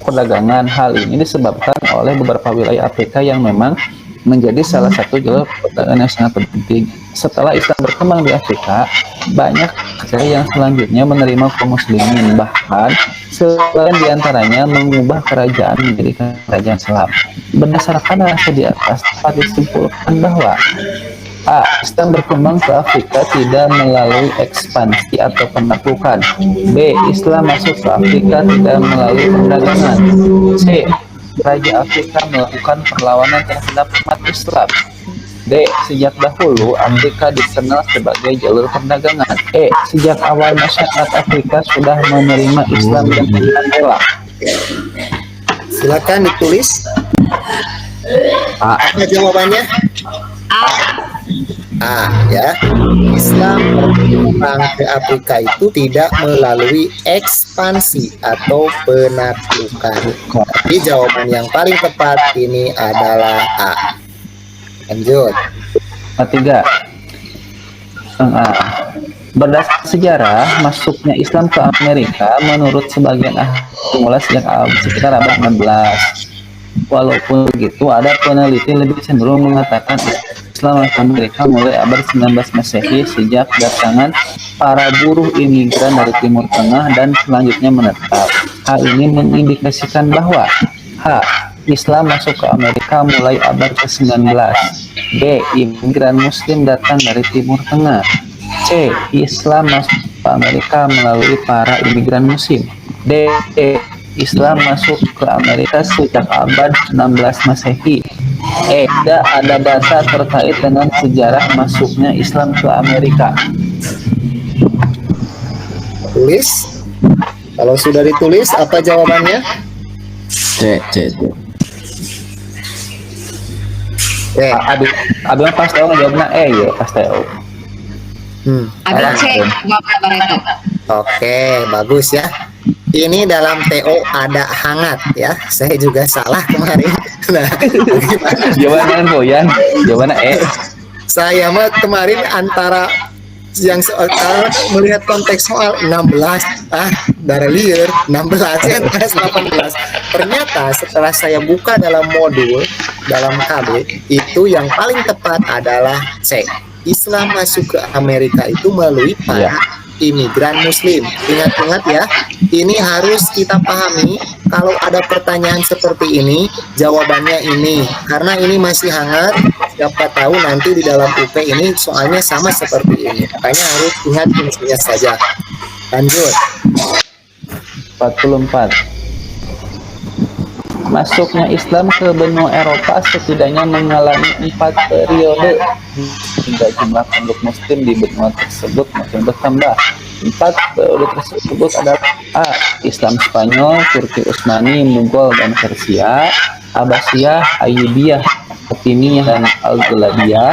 perdagangan. Hal ini disebabkan oleh beberapa wilayah Afrika yang memang menjadi salah satu jalur perdagangan yang sangat penting. Setelah Islam berkembang di Afrika, banyak yang selanjutnya menerima kaum muslimin, bahkan sebagian diantaranya mengubah kerajaan menjadi kerajaan Islam. Berdasarkan rasa di atas, dapat disimpulkan bahwa A. Islam berkembang ke Afrika tidak melalui ekspansi atau penaklukan. B. Islam masuk ke Afrika tidak melalui perdagangan. C. Raja Afrika melakukan perlawanan terhadap umat Islam. D. Sejak dahulu Afrika dikenal sebagai jalur perdagangan. E. Sejak awal masyarakat Afrika sudah menerima Islam dengan rela. Silakan ditulis. Apa jawabannya? A ya. Islam berkembang ke Afrika itu tidak melalui ekspansi atau penaklukan. Tapi jawaban yang paling tepat ini adalah A. Lanjut. Ketiga. Berdasarkan sejarah, masuknya Islam ke Amerika menurut sebagian ahli mulai sejak sekitar abad 16. Walaupun begitu, ada peneliti lebih cenderung mengatakan Islam ke Amerika mulai abad 19 Masehi sejak kedatangan para buruh imigran dari Timur Tengah dan selanjutnya menetap. Hal ini mengindikasikan bahwa H. Islam masuk ke Amerika mulai abad ke-19. B. Imigran Muslim datang dari Timur Tengah. C. Islam masuk ke Amerika melalui para imigran Muslim. D. Islam masuk ke Amerika sejak abad 16 Masehi. Tidak ada data terkait dengan sejarah masuknya Islam ke Amerika. Tulis. Kalau sudah ditulis, apa jawabannya? C. Abi pas tahu jawabnya ya pas tahu. Ada C, jawaban itu. Oke, bagus ya. Ini dalam TO ada hangat ya. Saya juga salah kemarin. Nah, bagaimana? Jawabannya Boyan, jawabannya E. Saya mah kemarin antara yang soal melihat konteks soal 16 dari liar 16 ya 18. Ternyata setelah saya buka dalam modul dalam KB itu yang paling tepat adalah C. Islam masuk ke Amerika itu melalui para imigran Muslim. Ingat-ingat ya, ini harus kita pahami. Kalau ada pertanyaan seperti ini, jawabannya ini. Karena ini masih hangat, siapa tahu nanti di dalam UP ini soalnya sama seperti ini. Makanya harus ingat intinya saja. Lanjut. 44. Masuknya Islam ke benua Eropa setidaknya mengalami 4 periode hingga jumlah penduduk Muslim di benua tersebut makin bertambah. 4 periode tersebut adalah A. Islam Spanyol, Turki Utsmani, Mughal dan Persia, Abbasiyah, Ayyubiyah, Fatimiyah dan Al-Ghalibiyah,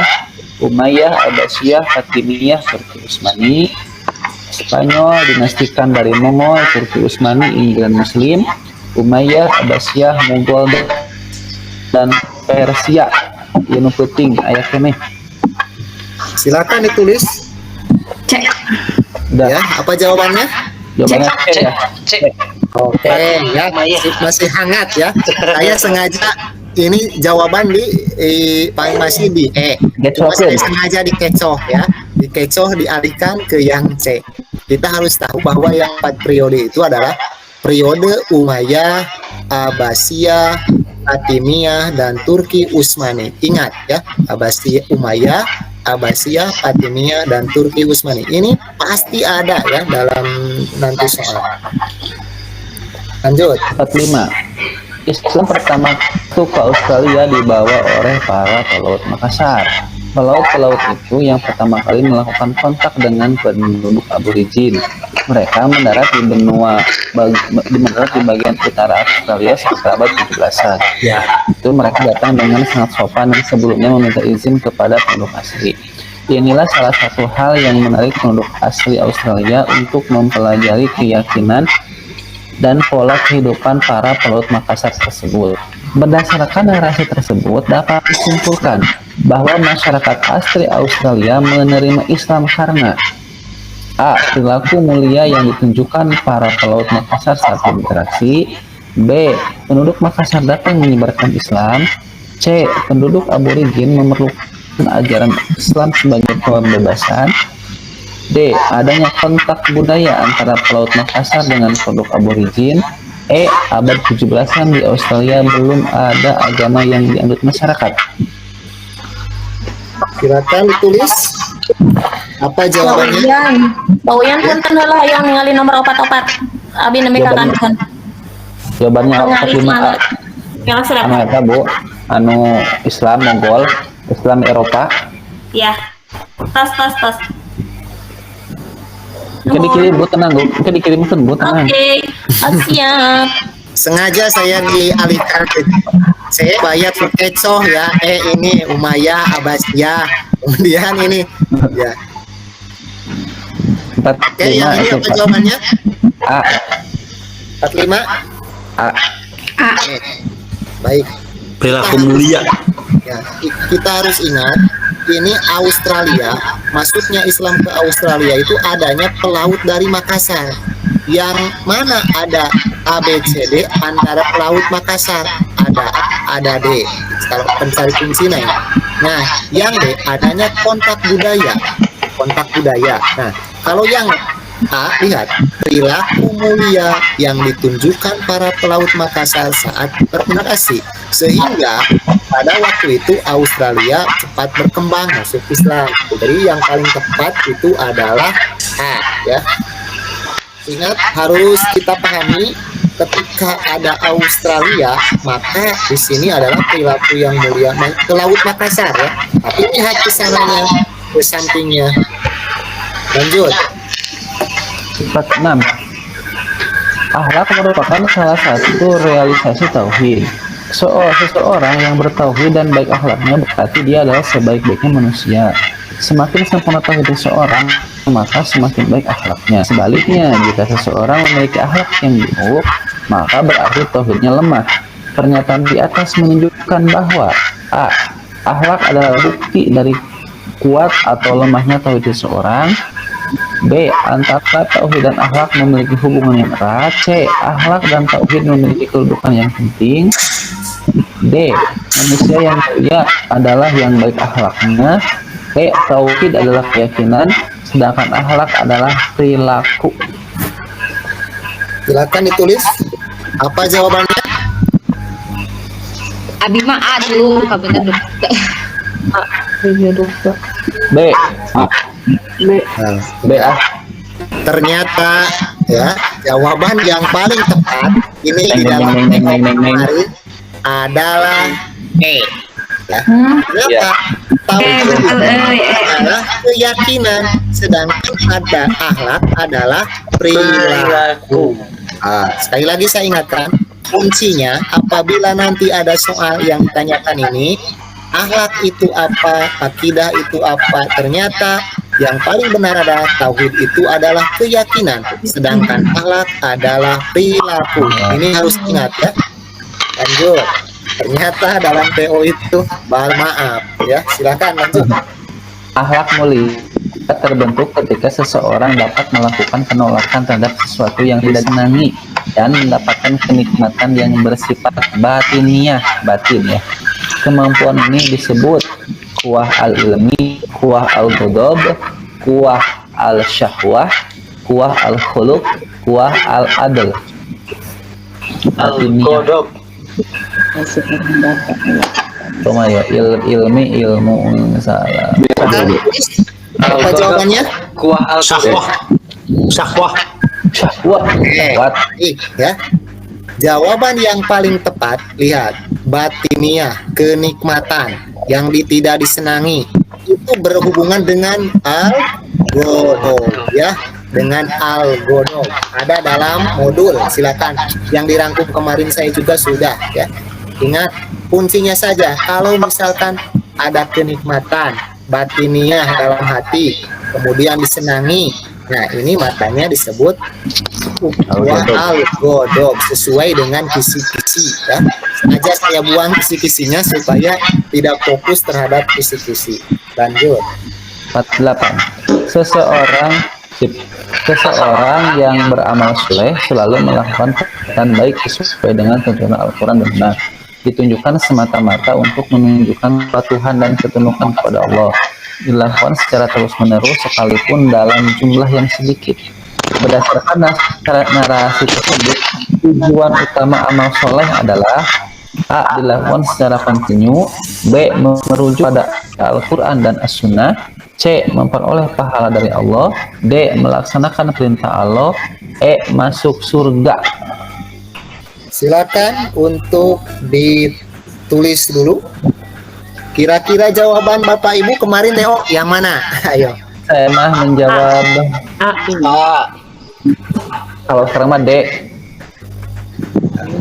Umayyah, Abbasiyah, Fatimiyah, Turki Utsmani, Spanyol dinastikan dari Mongol, Turki Utsmani, imigran Muslim, Umayyah, Abbasiyah, Mughal dan Persia. Yang penting ayat ini. Silakan ditulis. C. Ya, apa jawabannya? Jawabannya C ya. C. Oke, ya masih hangat ya. Saya sengaja ini jawaban paling masih di E. Cuma saya sengaja dikecoh ya, dikecoh dialihkan ke yang C. Kita harus tahu bahwa yang 4 periode itu adalah periode Umayyah, Abbasiyah, Fatimiyah, dan Turki Utsmani. Ingat ya, Umayyah, Abbasiyah, Fatimiyah, dan Turki Utsmani. Ini pasti ada ya dalam nanti soal. Lanjut. 45. Islam pertama itu ke Australia dibawa oleh para pelaut Makassar. Pelaut-pelaut itu yang pertama kali melakukan kontak dengan penduduk aborigin. Mereka mendarat di bagian utara Australia sekitar abad 17-an. Ya. Itu mereka datang dengan sangat sopan dan sebelumnya meminta izin kepada penduduk asli. Inilah salah satu hal yang menarik penduduk asli Australia untuk mempelajari keyakinan dan pola kehidupan para pelaut Makassar tersebut. Berdasarkan narasi tersebut dapat disimpulkan bahwa masyarakat asli Australia menerima Islam karena A. Perilaku mulia yang ditunjukkan para pelaut Makassar saat berinteraksi. B. Penduduk Makassar datang menyebarkan Islam. C. Penduduk aborigin memerlukan ajaran Islam sebagai pembebasan. D. Adanya kontak budaya antara pelaut Makassar dengan penduduk aborigin. E. Abad 17-an di Australia belum ada agama yang dianut masyarakat. Silakan ditulis. Apa jawabannya? Pauyan punten heula yang ningali nomor 44. Abi nembe kakankeun. Jawabannya 45A. Yang sudah. anu eta Bu, anu Islam Mongol, Islam Eropa. Ya. Tas. Dikirim Bu, tenang Bu. Dikirimkeun Bu, tenang. Oke. Siap. Sengaja saya dialihkan ke saya bayar Kecoh ya. Ini Umayyah, Abbasiyah. Kemudian ini ya. 45 Oke, yang ini itu apa Pak. jawabannya? A. 45. A. Oke. Baik. Perilaku mulia. Ya, kita harus ingat ini Australia, masuknya Islam ke Australia itu adanya pelaut dari Makassar. Yang mana ada ABCD antara pelaut Makassar, ada D. Kalau pencari kunci ya. Nah, yang D adanya kontak budaya. Nah, kalau yang A, lihat perilaku mulia yang ditunjukkan para pelaut Makassar saat bermigrasi, sehingga pada waktu itu Australia cepat berkembang masuk Islam. Jadi yang paling tepat itu adalah A, ya. Ingat, harus kita pahami ketika ada Australia, maka di sini adalah perilaku yang mulia ke Laut Makassar, ya. Tapi lihat ke sananya, ke sampingnya. Lanjut. 46. Akhlak merupakan salah satu realisasi tauhid. Seseorang yang bertauhid dan baik akhlaknya berarti dia adalah sebaik-baiknya manusia. Semakin sempurna tauhid seseorang, maka semakin baik akhlaknya. Sebaliknya, jika seseorang memiliki akhlak yang buruk, maka berarti tauhidnya lemah. Pernyataan di atas menunjukkan bahwa A. Akhlak adalah bukti dari kuat atau lemahnya tauhid seseorang. B. Antara tauhid dan akhlak memiliki hubungan yang erat. C. Akhlak dan tauhid memiliki kedudukan yang penting. D. Manusia yang mulia adalah yang baik akhlaknya. E. Tauhid adalah keyakinan, sedangkan akhlak adalah perilaku. Silakan ditulis apa jawabannya. Abi mah A dulu, bener dulu. B. Nah, B. A. ternyata ya jawaban yang paling tepat ini di dalam kemarin adalah E. Ya. Kenapa? Tauhid adalah keyakinan, sedangkan ada akhlak adalah perilaku. Sekali lagi saya ingatkan, kuncinya apabila nanti ada soal yang ditanyakan ini, akhlak itu apa, akidah itu apa, ternyata yang paling benar adalah tauhid itu adalah keyakinan, sedangkan akhlak adalah perilaku. Ini harus ingat ya. Lanjut. Ternyata dalam PO itu maaf ya. Silakan lanjut. Akhlak mulia terbentuk ketika seseorang dapat melakukan penolakan terhadap sesuatu yang tidak disenangi dan mendapatkan kenikmatan yang bersifat batin ya. Kemampuan ini disebut kuah al-ilmi, kuah al-ghadab, kuah al-syahwah, kuah al-khuluq, kuah al-adl. Al-Qadab. Cuma ya ilmu salah. Apa jawabannya? Kuah al-Qadab. Syahwah. Syahwat. Ya. Jawaban yang paling tepat, lihat, batiniah, kenikmatan yang tidak disenangi itu berhubungan dengan al-ghadab ya, dengan al-ghadab. Ada dalam modul, silakan. Yang dirangkum kemarin saya juga sudah ya. Ingat kuncinya saja, kalau misalkan ada kenikmatan batiniah dalam hati, kemudian disenangi, nah ini makanya disebut al-ghadab sesuai dengan kisi-kisi ya. Sengaja saya buang kisi-kisinya supaya tidak fokus terhadap kisi-kisi. Lanjut. 48. Seseorang yang beramal soleh selalu melakukan perbuatan baik sesuai dengan tuntunan Al-Quran dan Sunnah, ditunjukkan semata-mata untuk menunjukkan kepatuhan dan ketundukan kepada Allah, dilakukan secara terus-menerus sekalipun dalam jumlah yang sedikit. Berdasarkan narasi tersebut, tujuan utama amal soleh adalah A. Dilakukan secara kontinu, B. Merujuk pada Al-Quran dan As-Sunnah, C. Memperoleh pahala dari Allah, D. Melaksanakan perintah Allah, E. Masuk surga. Silakan untuk ditulis dulu. Kira-kira jawaban Bapak Ibu kemarin Teo yang mana? Ayo. Saya mah menjawab kalau sekarang mah D.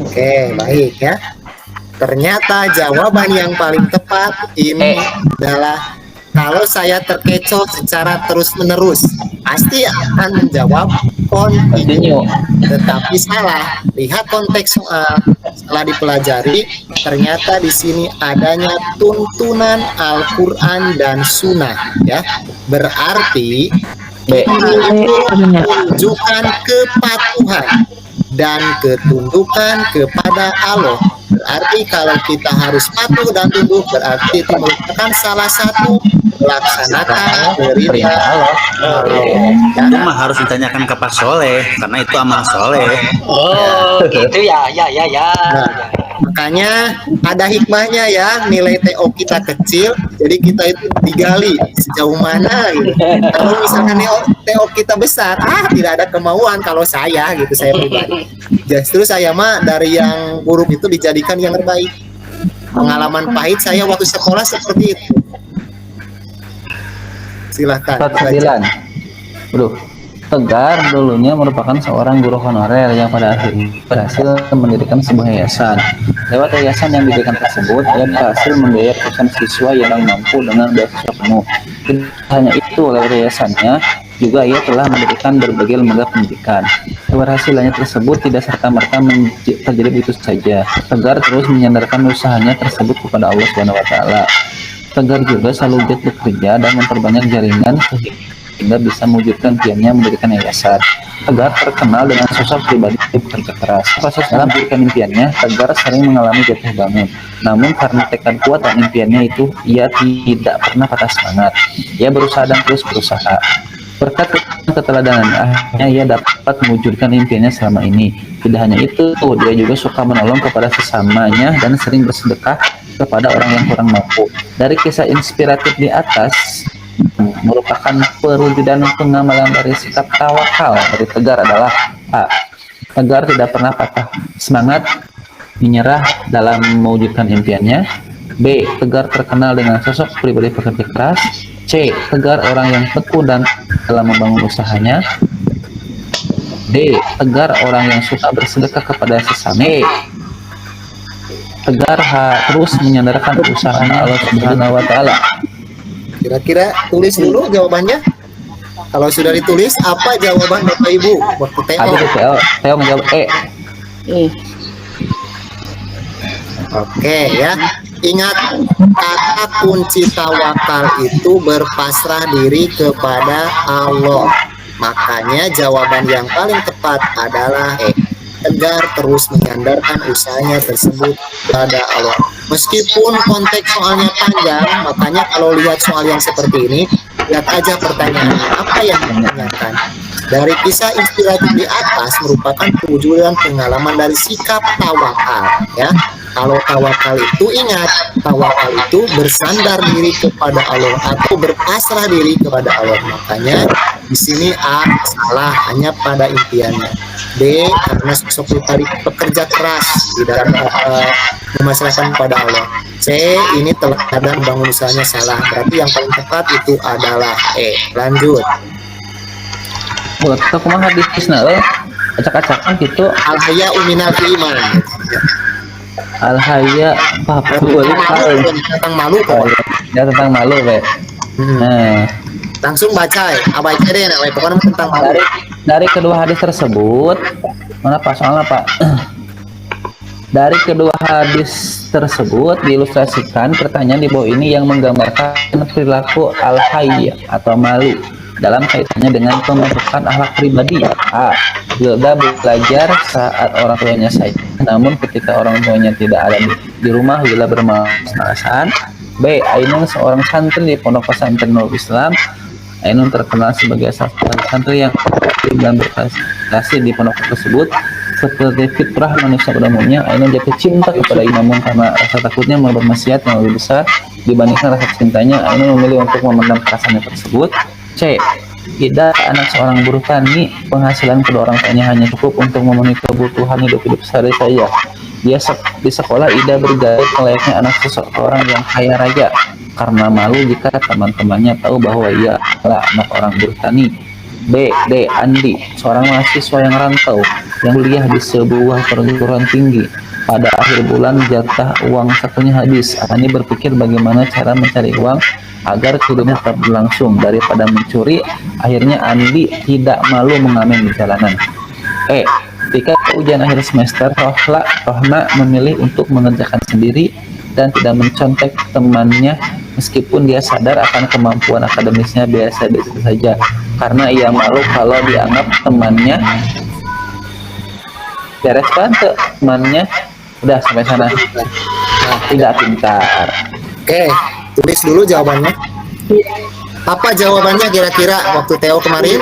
Oke, baik ya. Ternyata jawaban yang paling tepat ini adalah kalau saya terkecoh secara terus-menerus, pasti akan menjawab continue. Tetapi salah. Lihat konteks soal. Setelah dipelajari, ternyata di sini adanya tuntunan Al-Quran dan Sunnah, ya. Berarti menunjukkan kepatuhan dan ketundukan kepada Allah. Berarti kalau kita harus patuh dan tunduk, berarti itu merupakan salah satu melaksanakan perintah Allah. Itu mah harus ditanyakan ke Pak Soleh karena itu amal soleh. Oh, gitu ya. Nah, makanya ada hikmahnya ya, nilai TO kita kecil, jadi kita itu digali sejauh mana gitu. Kalau misalkan TO kita besar, tidak ada kemauan kalau saya gitu, saya pribadi. Justru saya mah dari yang buruk itu dijadikan yang terbaik. Pengalaman pahit saya waktu sekolah seperti itu. Silahkan. 49. Aduh. Tegar dulunya merupakan seorang guru honorer yang pada akhirnya berhasil mendirikan sebuah yayasan. Lewat yayasan yang didirikan tersebut, ia berhasil membiayai ratusan siswa yang mampu dengan beasiswa penuh. Tidak hanya itu, lewat yayasannya juga ia telah mendirikan berbagai lembaga pendidikan. Keberhasilannya tersebut tidak serta-merta terjadi begitu saja. Tegar terus menyandarkan usahanya tersebut kepada Allah SWT. Tegar juga selalu giat bekerja dan memperbanyak jaringan sehingga bisa mewujudkan impiannya mendirikan yayasan. Tegar terkenal dengan sosok pribadi bekerja keras. Proses dalam mendirikan impiannya, Tegar sering mengalami jatuh bangun. Namun karena tekad kuat dan impiannya itu, ia tidak pernah patah semangat. Ia berusaha dan terus berusaha. Berkat keteladanan, akhirnya ia dapat mewujudkan impiannya selama ini. Tidak hanya itu, dia juga suka menolong kepada sesamanya dan sering bersedekah kepada orang yang kurang mampu. Dari kisah inspiratif di atas, merupakan perwujudan pengamalan dari sikap tawakal dari Tegar adalah A. Tegar tidak pernah patah semangat menyerah dalam mewujudkan impiannya. B. Tegar terkenal dengan sosok pribadi pekerja keras. C. Tegar orang yang tekun dan dalam membangun usahanya. D. Tegar orang yang suka bersedekah kepada sesama. Tegar terus menyandarkan usahanya Allah Subhanahu wa Ta'ala. Kira-kira tulis dulu jawabannya. Kalau sudah ditulis, apa jawaban Bapak Ibu? Waktu TO. Teo menjawab E. Oke ya. Ingat, kata kunci tawakal itu berpasrah diri kepada Allah. Makanya jawaban yang paling tepat adalah E. Tegar terus menyandarkan usahanya tersebut pada Allah. Meskipun konteks soalnya panjang, makanya kalau lihat soal yang seperti ini, lihat aja pertanyaannya, apa yang ditanyakan. Dari kisah inspiratif di atas merupakan perwujudan pengalaman dari sikap tawakal, ya. Kalau tawakal itu, ingat, tawakal itu bersandar diri kepada Allah atau berpasrah diri kepada Allah. Makanya di sini A salah hanya pada impiannya. B karena sosok tadi pekerja keras di dalam memasrahkan pada Allah. C ini teladan bangun usahanya salah. Berarti yang paling tepat itu adalah E. Lanjut. Buat kita kumaha hadisna acak-acakan gitu. Al-haya uminal iman. Al-haya tentang malu kok. Ya tentang malu, Be. Nah, langsung baca ya. Abai deh, pokoknya tentang malu. Dari kedua hadis tersebut, mana Pak soalnya Pak? Dari kedua hadis tersebut diilustrasikan pertanyaan di bawah ini yang menggambarkan perilaku al-hayy atau malu dalam kaitannya dengan pembentukan akhlak pribadi. A. Gilda belajar saat orang tuanya saja, namun ketika orang tuanya tidak ada di rumah, Gilda bermalas-malasan. B. Ainun seorang santri di pondok pesantren Nurul Islam. Ainun terkenal sebagai santri yang dan berprestasi di pondok tersebut. Seperti fitrah manusia pada umumnya, Ainun jatuh cinta kepada Imamun karena rasa takutnya membuat maksiat yang lebih besar dibandingkan rasa cintanya. Ainun memilih untuk memendam perasaannya tersebut. C. Ida, anak seorang buruh tani, penghasilan kedua orang tuanya hanya cukup untuk memenuhi kebutuhan hidup sehari saja. Di sekolah Ida bergaya layaknya anak seseorang yang kaya raya karena malu jika teman-temannya tahu bahwa ia adalah anak orang bertani. B. Andi, seorang mahasiswa yang rantau yang kuliah di sebuah perguruan tinggi. Pada akhir bulan jatah uang sakunya habis. Andi berpikir bagaimana cara mencari uang agar hidupnya tetap berlangsung daripada mencuri. Akhirnya Andi tidak malu mengamen di jalanan. Ketika ujian akhir semester, Rohna memilih untuk mengerjakan sendiri dan tidak mencontek temannya meskipun dia sadar akan kemampuan akademisnya biasa-biasa saja karena ia malu kalau dianggap temannya beres banget. Temannya udah sampai sana tidak pintar. Oke, tulis dulu jawabannya. Apa jawabannya kira-kira waktu Theo kemarin?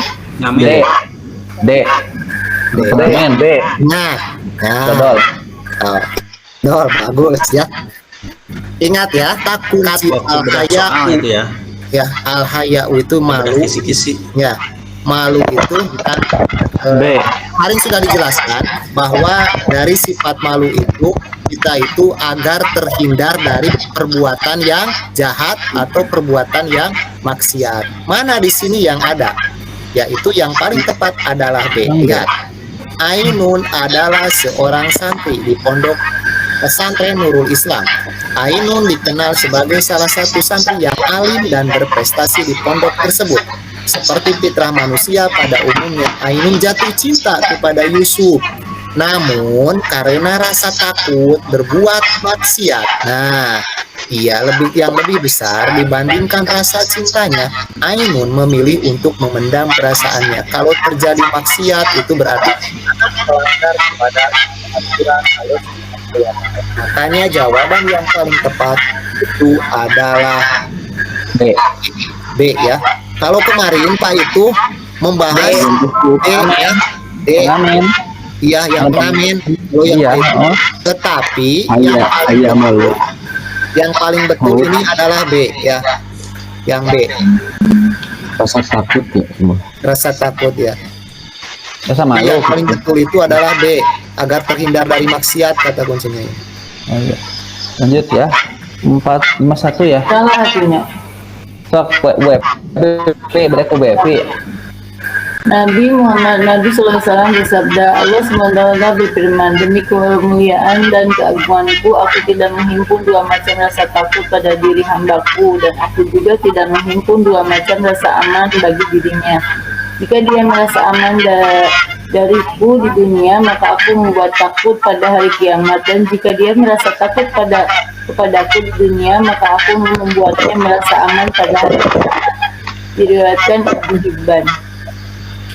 D. Pertanyaan B. Nah, Dodol. Dol, bagus ya. Ingat ya, takut al-haya itu ya. Ya, al-haya itu malu. Kisi-kisi. Ya, malu itu kan kemarin sudah dijelaskan bahwa dari sifat malu itu kita itu agar terhindar dari perbuatan yang jahat atau perbuatan yang maksiat. Mana di sini yang ada? Yaitu yang paling tepat adalah B. Lihat, Ainun adalah seorang santri di pondok pesantren Nurul Islam. Ainun dikenal sebagai salah satu santri yang alim dan berprestasi di pondok tersebut. Seperti fitrah manusia pada umumnya, Ainun jatuh cinta kepada Yusuf. Namun karena rasa takut berbuat maksiat, yang lebih besar dibandingkan rasa cintanya, Ainun memilih untuk memendam perasaannya. Kalau terjadi maksiat itu berarti melanggar kepada aturan Allah. Makanya jawaban yang paling tepat itu adalah B ya. Kalau kemarin Pak itu membahas D ya. D. Iya, yang pengamen. Tetapi yang paling betul ini adalah B ya. Yang B. Rasa takut ya semua. Rasa takut ya. Rasa malu. Yang paling betul itu adalah B, agar terhindar dari maksiat kata kuncinya. Lanjut ya. 451 ya. Salah hasilnya. Sok web. WP. Nabi Muhammad SAW bersabda, Allah SWT berfirman, demi kemuliaan dan keagunganku, aku tidak menghimpun dua macam rasa takut pada diri hambaku, dan aku juga tidak menghimpun dua macam rasa aman bagi dirinya. Jika dia merasa aman dariku di dunia, maka aku membuat takut pada hari kiamat, dan jika dia merasa takut kepadaku di dunia, maka aku membuatnya merasa aman pada hari kiamat. Diriwayatkan Ibnu Hibban.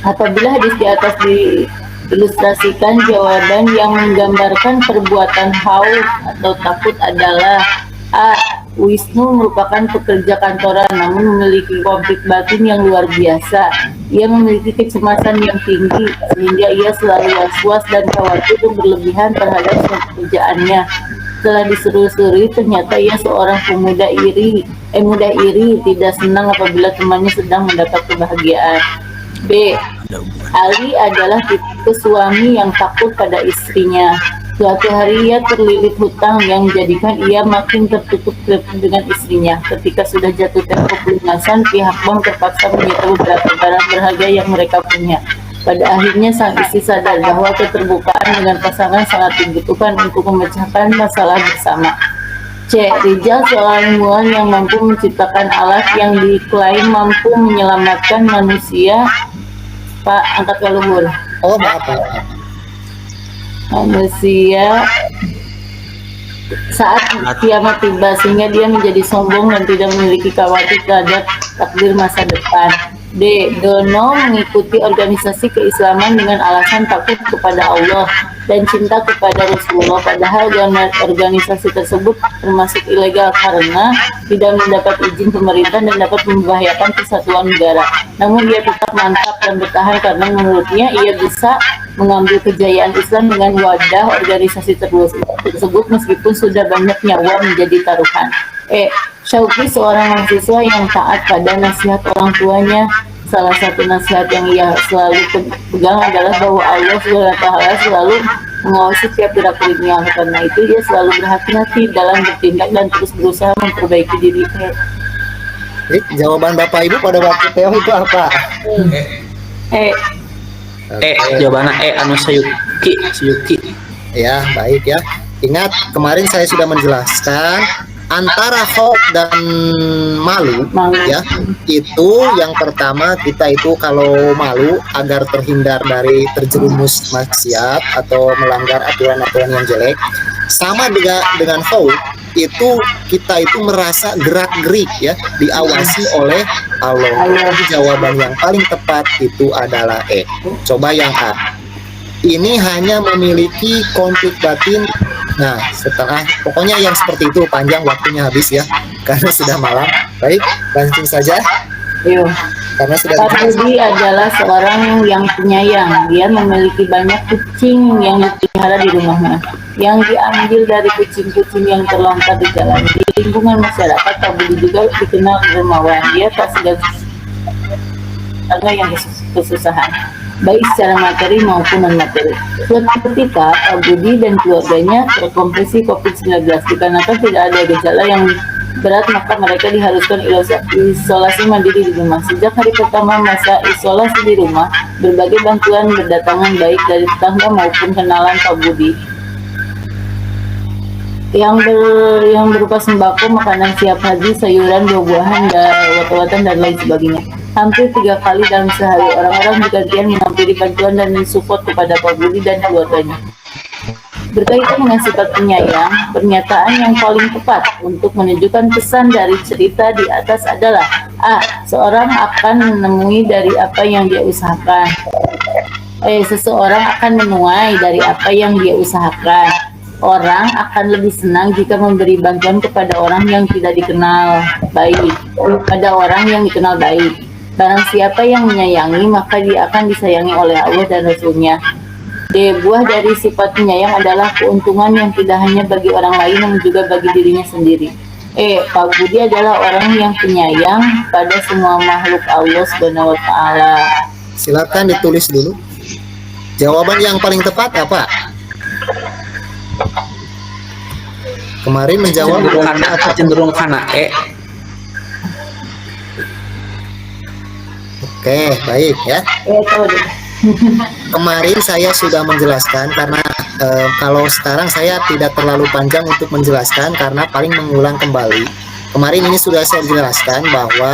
Apabila hadis di atas diilustrasikan, jawaban yang menggambarkan perbuatan khauf atau takut adalah A. Wisnu merupakan pekerja kantoran namun memiliki konflik batin yang luar biasa. Ia memiliki kecemasan yang tinggi sehingga ia selalu was-was dan khawatir berlebihan terhadap pekerjaannya. Setelah diselusuri, ternyata ia seorang muda iri, tidak senang apabila temannya sedang mendapat kebahagiaan. B. Ali adalah tipe suami yang takut pada istrinya. Suatu hari ia terlilit hutang yang menjadikan ia makin tertutup dengan istrinya. Ketika sudah jatuh tempo pelunasan, pihak bank terpaksa menyita beberapa barang berharga yang mereka punya. Pada akhirnya sang istri sadar bahwa keterbukaan dengan pasangan sangat dibutuhkan untuk memecahkan masalah bersama. C. Rijal seorang ilmuwan yang mampu menciptakan alat yang diklaim mampu menyelamatkan manusia. Pak, angkat ke luhur. Oh, maaf. Manusia saat kiamat tiba, sehingga dia menjadi sombong dan tidak memiliki khawatir terhadap takdir masa depan. D. Dono mengikuti organisasi keislaman dengan alasan takut kepada Allah dan cinta kepada Rasulullah, padahal organisasi tersebut termasuk ilegal karena tidak mendapat izin pemerintah dan dapat membahayakan kesatuan negara. Namun dia tetap mantap dan bertahan karena menurutnya ia bisa mengambil kejayaan Islam dengan wadah organisasi tersebut meskipun sudah banyak nyawa menjadi taruhan. Syauqi seorang mahasiswa yang taat pada nasihat orang tuanya. Salah satu nasihat yang ia selalu pegang adalah bahwa Allah SWT selalu mengawasi setiap gerak geriknya. Karena itu dia selalu berhati-hati dalam bertindak dan terus berusaha memperbaiki diri. Jawaban Bapak Ibu pada waktu Teo itu apa? Jawabannya anu Sayuki. Ya, baik ya. Ingat, kemarin saya sudah menjelaskan antara khauf dan malu ya. Itu yang pertama, kita itu kalau malu agar terhindar dari terjerumus maksiat atau melanggar aturan-aturan yang jelek. Sama dengan khauf, itu kita itu merasa gerak-gerik ya, diawasi oleh Allah. Jadi jawaban yang paling tepat itu adalah Coba yang A. Ini hanya memiliki konflik batin. Nah, setelah pokoknya yang seperti itu, panjang waktunya habis ya, karena sudah malam. Baik, langsung saja. Ayo. Karena sudah. Pak Budi adalah seorang yang penyayang. Dia memiliki banyak kucing yang dipelihara di rumahnya, yang diambil dari kucing-kucing yang terlantar di jalan. Di lingkungan masyarakat, Pak Budi juga dikenal dermawan. Dia tak segan yang kesusahan, baik secara materi maupun non-materi. Suatu ketika, Pak Budi dan keluarganya terkompresi COVID-19 dikarenakan tidak ada gejala yang berat, maka mereka diharuskan isolasi mandiri di rumah. Sejak hari pertama masa isolasi di rumah, berbagai bantuan berdatangan baik dari tetangga maupun kenalan Pak Budi yang berupa sembako, makanan siap haji, sayuran, buah-buahan, obat-obatan, dan lain sebagainya. Hampir 3 kali dalam sehari, orang-orang bergantian menghampiri bantuan dan mensupport kepada Pak Budi dan keluarganya. Berkaitan dengan sifat penyayang, pernyataan yang paling tepat untuk menunjukkan pesan dari cerita di atas adalah A. Seorang akan menemui dari apa yang dia usahakan. Seseorang akan menuai dari apa yang dia usahakan. Orang akan lebih senang jika memberi bantuan kepada orang yang tidak dikenal baik, pada orang yang dikenal baik. Barang siapa yang menyayangi, maka dia akan disayangi oleh Allah dan Rasul-Nya. Buah dari sifat penyayang adalah keuntungan yang tidak hanya bagi orang lain, namun juga bagi dirinya sendiri. Pak Budi adalah orang yang penyayang pada semua makhluk Allah Subhanahu wa Ta'ala. Silakan ditulis dulu. Jawaban yang paling tepat apa? Kemarin menjawab cenderung karena Oke, baik ya. Kemarin saya sudah menjelaskan karena kalau sekarang saya tidak terlalu panjang untuk menjelaskan karena paling mengulang kembali. Kemarin ini sudah saya jelaskan bahwa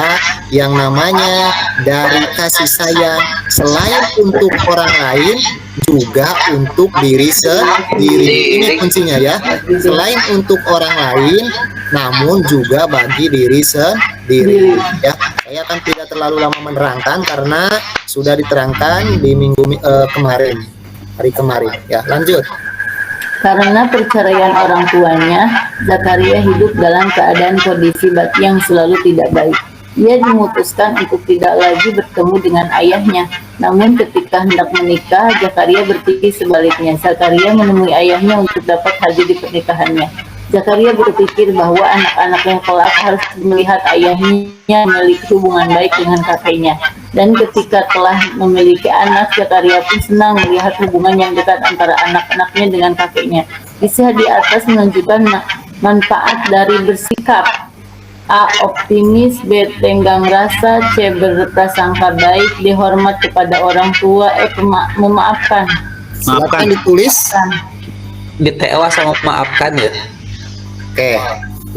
yang namanya dari kasih sayang selain untuk orang lain juga untuk diri sendiri. Ini kuncinya ya. Selain untuk orang lain, namun juga bagi diri sendiri. Ya, saya akan tidak terlalu lama menerangkan karena sudah diterangkan di hari kemarin. Ya, lanjut. Karena perceraian orang tuanya, Zakaria hidup dalam keadaan kondisi batin yang selalu tidak baik. Ia memutuskan untuk tidak lagi bertemu dengan ayahnya. Namun ketika hendak menikah, Zakaria berpikir sebaliknya. Zakaria menemui ayahnya untuk dapat hadir di pernikahannya. Zakaria berpikir bahwa anak-anaknya kelak harus melihat ayahnya memiliki hubungan baik dengan kakeknya. Dan ketika telah memiliki anak, Zakaria pun senang melihat hubungan yang dekat antara anak-anaknya dengan kakeknya. Kisah di atas menunjukkan manfaat dari bersikap A. Optimis, B. Tenggang rasa, C. Berprasangka baik, D. Hormat kepada orang tua, E. Memaafkan. Silakan ditulis. ditewas sama maafkan ya. Oke,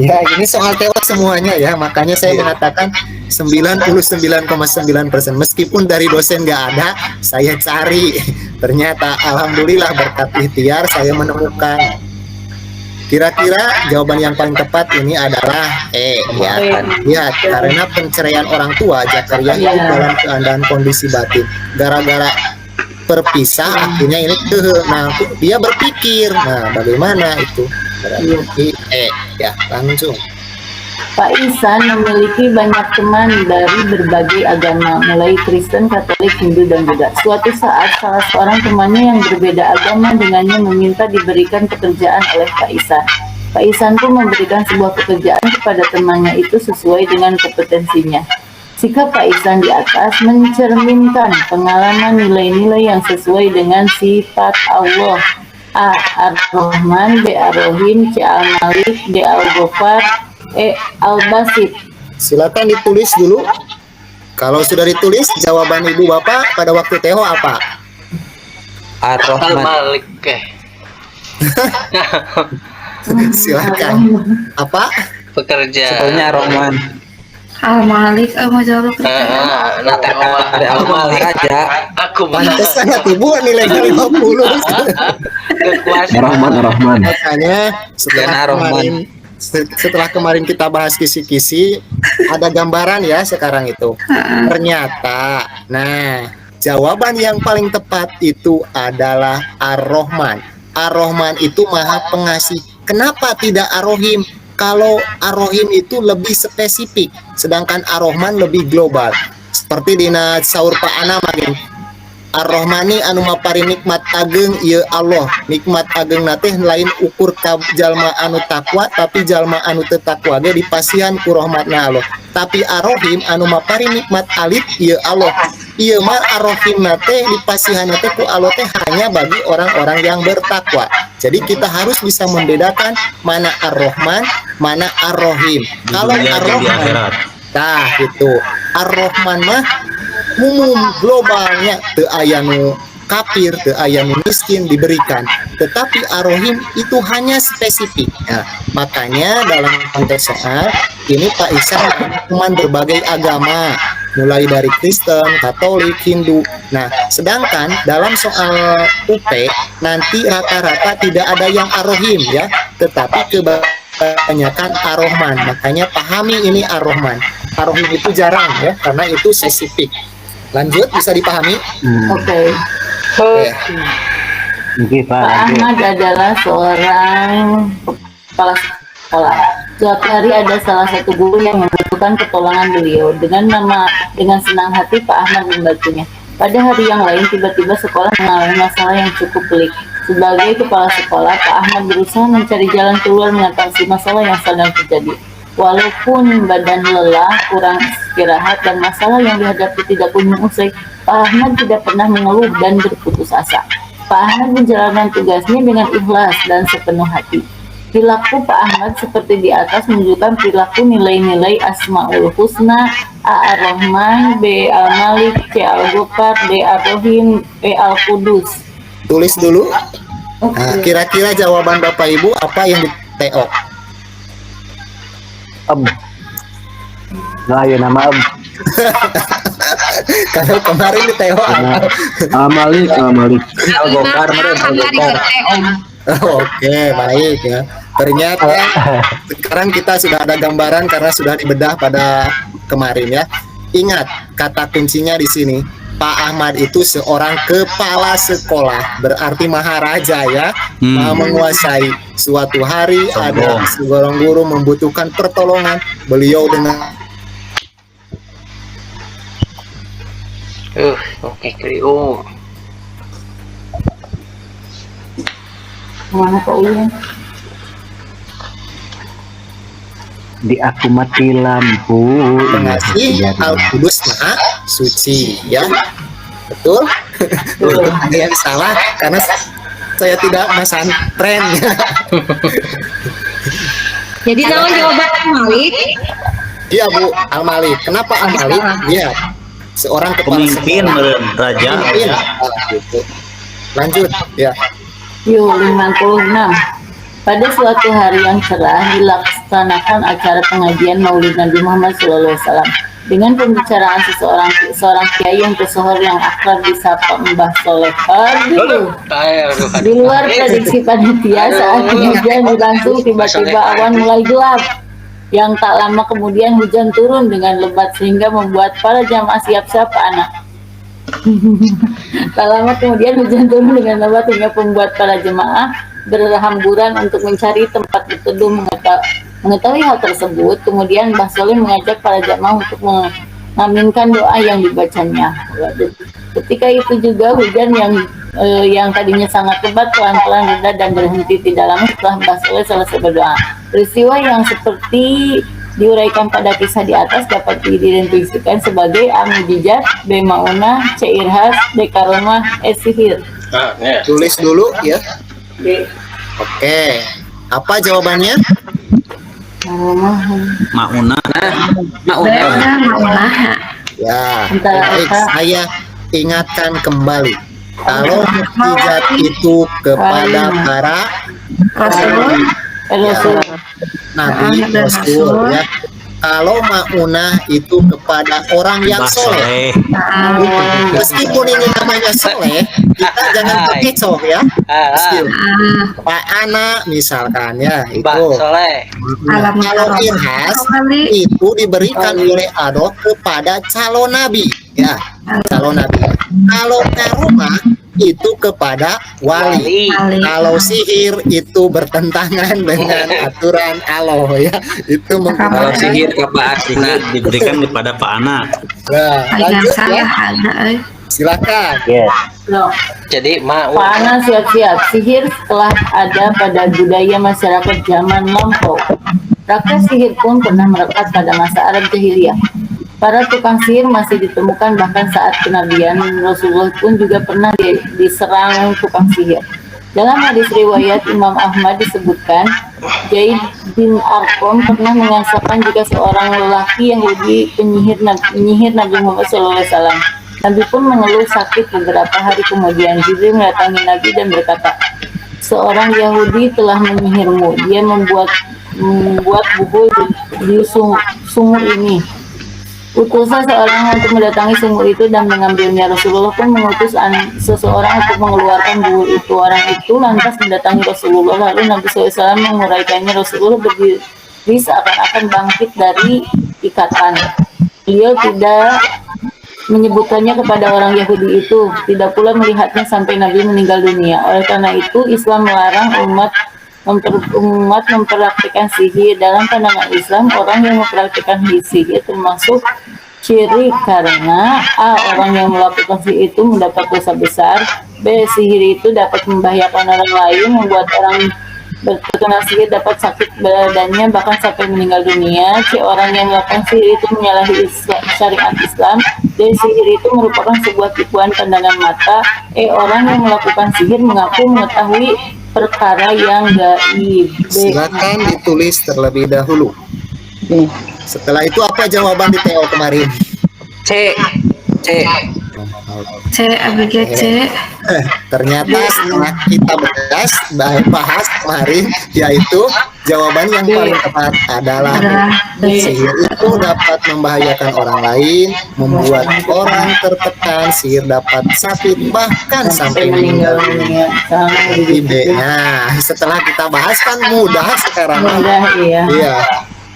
ya ini soal tewas semuanya ya, makanya saya mengatakan 99,9%. Meskipun dari dosen nggak ada, saya cari. Ternyata alhamdulillah berkat ikhtiar saya menemukan. Kira-kira jawaban yang paling tepat ini adalah ya. Lihat, karena penceraian orang tua, Zakaria hidup dalam keadaan kondisi batin. Gara-gara berpisah akhirnya ini nah dia berpikir, nah bagaimana itu? Berarti ya langsung. Pak Ihsan memiliki banyak teman dari berbagai agama, mulai Kristen, Katolik, Hindu, dan Buddha. Suatu saat, salah seorang temannya yang berbeda agama dengannya meminta diberikan pekerjaan oleh Pak Ihsan. Pak Ihsan pun memberikan sebuah pekerjaan kepada temannya itu sesuai dengan kompetensinya. Sikap Pak Ihsan di atas mencerminkan pengalaman nilai-nilai yang sesuai dengan sifat Allah. A. Ar-Rahman, B. Ar-Rahim, C. Al-Malik, D. Al-Ghafar, E. Al-Basit. Silakan ditulis dulu. Kalau sudah ditulis, jawaban ibu bapak pada waktu Teo apa? Ar-Rahman. Al-Malik. Silakan. Apa? Pekerja. Pokoknya Ar-Rahman. Al-Malik, mau jawab Nah, Teo Ada Al-Malik aja. aku Pantesan ibu nilainya 50. kekuasaan. Ar-Rahman. Makanya setelah Dan Ar-Rahman. setelah kemarin kita bahas kisi-kisi, ada gambaran ya sekarang itu. Ternyata, nah, jawaban yang paling tepat itu adalah Ar-Rahman. Ar-Rahman itu Maha Pengasih. Kenapa tidak Ar-Rahim? Kalau Ar-Rahim itu lebih spesifik, sedangkan Ar-Rahman lebih global. Seperti dina saur Pak Ana makin Ar-Rahmani anu mapari nikmat ageng ieu Allah. Nikmat ageng nate lain ukur ka jalma anu takwa, tapi jalma anu teu takwa ge dipasihan ku rahmatna Allah. Tapi Ar-Rahim anu mapari nikmat alit ieu Allah. Ieu mah Ar-Rahim nate dipasihan nate ku Allah teh hanya bagi orang-orang yang bertakwa. Jadi kita harus bisa membedakan mana Ar-Rahman, mana Ar-Rahim. Kalau Dunia dan di Ar-Rahman, akhirat. nah itu Ar-Rahman mah umum globalnya, teu aya nu kafir, teu aya nu miskin diberikan. Tetapi Ar-Rahim itu hanya spesifik. Nah, makanya dalam konteks soal ini Pak Ihsan teman berbagai agama, mulai dari Kristen, Katolik, Hindu. Nah, sedangkan dalam soal UP nanti rata-rata tidak ada yang Ar-Rahim ya, tetapi kebanyakan Ar-Rahman. Makanya pahami ini Ar-Rahman. Ar-Rahim itu jarang ya, karena itu spesifik. Lanjut, bisa dipahami? Oke. Oke. Oke, Pak. Pak Ahmad adalah seorang kepala sekolah. Suatu hari ada salah satu guru yang membutuhkan pertolongan beliau. Dengan senang hati Pak Ahmad membantunya. Pada hari yang lain tiba-tiba sekolah mengalami masalah yang cukup pelik. Sebagai kepala sekolah, Pak Ahmad berusaha mencari jalan keluar mengatasi masalah yang sedang terjadi. Walaupun badan lelah, kurang istirahat, dan masalah yang dihadapi tidak kunjung usai, Pak Ahmad tidak pernah mengeluh dan berputus asa. Pak Ahmad menjalankan tugasnya dengan ikhlas dan sepenuh hati. Perilaku Pak Ahmad seperti di atas menunjukkan perilaku nilai-nilai Asmaul Husna, A. Ar-Rahman, B. Al-Malik, C. Al-Ghafar, D. Ar-Rahim, E. Al-Qudus. Tulis dulu. Nah, kira-kira jawaban Bapak Ibu apa yang di TO? Nah, ya nama Kalau kemarin di TO apa? Al-Malik. Al-Ghafar, Al-Ghafar. Oke, baik ya. Ternyata sekarang kita sudah ada gambaran karena sudah dibedah pada kemarin ya. Ingat kata kuncinya di sini. Pak Ahmad itu seorang kepala sekolah, berarti maharaja ya, maha menguasai. Suatu hari ada seorang guru membutuhkan pertolongan, beliau dengan Oke, Krio. Mana Pak Uyan? Di aku mati lampu. pengasih Al-Qudus Maha Suci ya. Betul? Ada yang salah karena saya tidak masan tren. Jadi naon jawaban Malik? Iya Bu, Al-Malik. Kenapa Al-Malik? Dia seorang kepala Pemimpin, sekolah. meren, raja. Pemimpin. Gitu. Lanjut ya. Yuk, 56. Pada suatu hari yang cerah dilaksanakan acara pengajian Maulid Nabi Muhammad SAW dengan pembicaraan seorang kiai yang tersohor yang akrab disapa Mbah Soleh. Aduh. Di luar prediksi panitia saat hujan langsung tiba-tiba awan mulai gelap. Yang tak lama kemudian hujan turun dengan lebat sehingga membuat para jamaah siap-siap anak. Tak lama kemudian hujan turun dengan lebat hingga membuat para jemaah berhamburan untuk mencari tempat berteduh. Mengetahui hal tersebut, kemudian Mbah Soleh mengajak para jemaah untuk mengaminkan doa yang dibacanya. Ketika itu juga hujan yang tadinya sangat lebat pelan-pelan reda dan berhenti tidak lama setelah Mbah Soleh selesai berdoa. Peristiwa yang seperti diuraikan pada kisah di atas dapat diidentifikasikan sebagai A. Mujizat, B. Maunah, C. Irhas, D. Karomah, E. Sihir. Tulis dulu ya. Oke. Apa jawabannya? Mauna. Ya, Antara baik. apa? Saya ingatkan kembali. Kalau mukjizat itu kepada para Rasul. nabi, rasul, ya. Kalau maunah itu kepada orang yang soleh. Meskipun ini namanya soleh, kita jangan terkecoh ya. Meskipun Pak Ana misalkan ya itu. Nah, kalau irhas itu diberikan oleh Allah kepada calon nabi ya, calon nabi. Kalau karomah itu kepada wali. Kalau sihir itu bertentangan dengan aturan Allah ya. Itu Kalau sihir ke Pak Asina. Diberikan kepada Pak Ana. Nah, lanjut ya. Silakan. Loh, Jadi mau. Pak Ana siap-siap. Sihir telah ada pada budaya masyarakat zaman lampau. Praktek sihir pun pernah melekat pada masa Arab jahiliyah. Para tukang sihir masih ditemukan bahkan saat kenabian Rasulullah pun juga pernah diserang tukang sihir. Dalam hadis riwayat Imam Ahmad disebutkan, Zaid bin Arqam pernah mengasakan jika seorang lelaki Yahudi penyihir Nabi Muhammad SAW. Nabi pun mengeluh sakit beberapa hari kemudian. Jibril mendatangi Nabi dan berkata, seorang Yahudi telah menyihirmu. Dia membuat buhul di sumur ini. Utusan seorang untuk mendatangi sumur itu dan mengambilnya. Rasulullah pun mengutus seseorang untuk mengeluarkan buhul itu. Orang itu lantas mendatangi Rasulullah. Lalu Nabi SAW menguraikannya. Rasulullah berdiri seakan-akan bangkit dari ikatan. Beliau tidak menyebutkannya kepada orang Yahudi itu, tidak pula melihatnya sampai Nabi meninggal dunia. Oleh karena itu, Islam melarang umat mempraktikkan sihir. Dalam pandangan Islam, orang yang mempraktikkan sihir termasuk syirik karena A. Orang yang melakukan sihir itu mendapat dosa besar. B. Sihir itu dapat membahayakan orang lain, membuat orang terkena sihir dapat sakit badannya bahkan sampai meninggal dunia. C. Orang yang melakukan sihir itu menyalahi syariat Islam. D. Sihir itu merupakan sebuah tipuan pandangan mata. E. Orang yang melakukan sihir mengaku mengetahui perkara yang gaib. Silakan ditulis terlebih dahulu. Setelah itu apa jawaban di TO kemarin? C. Ternyata setelah kita bahas kemarin, yaitu jawaban yang paling tepat adalah sihir itu dapat membahayakan orang lain, membuat orang tertekan, sihir dapat sakit bahkan sampai meninggal dunia. Nah, setelah kita bahas kan mudah sekarang. Iya.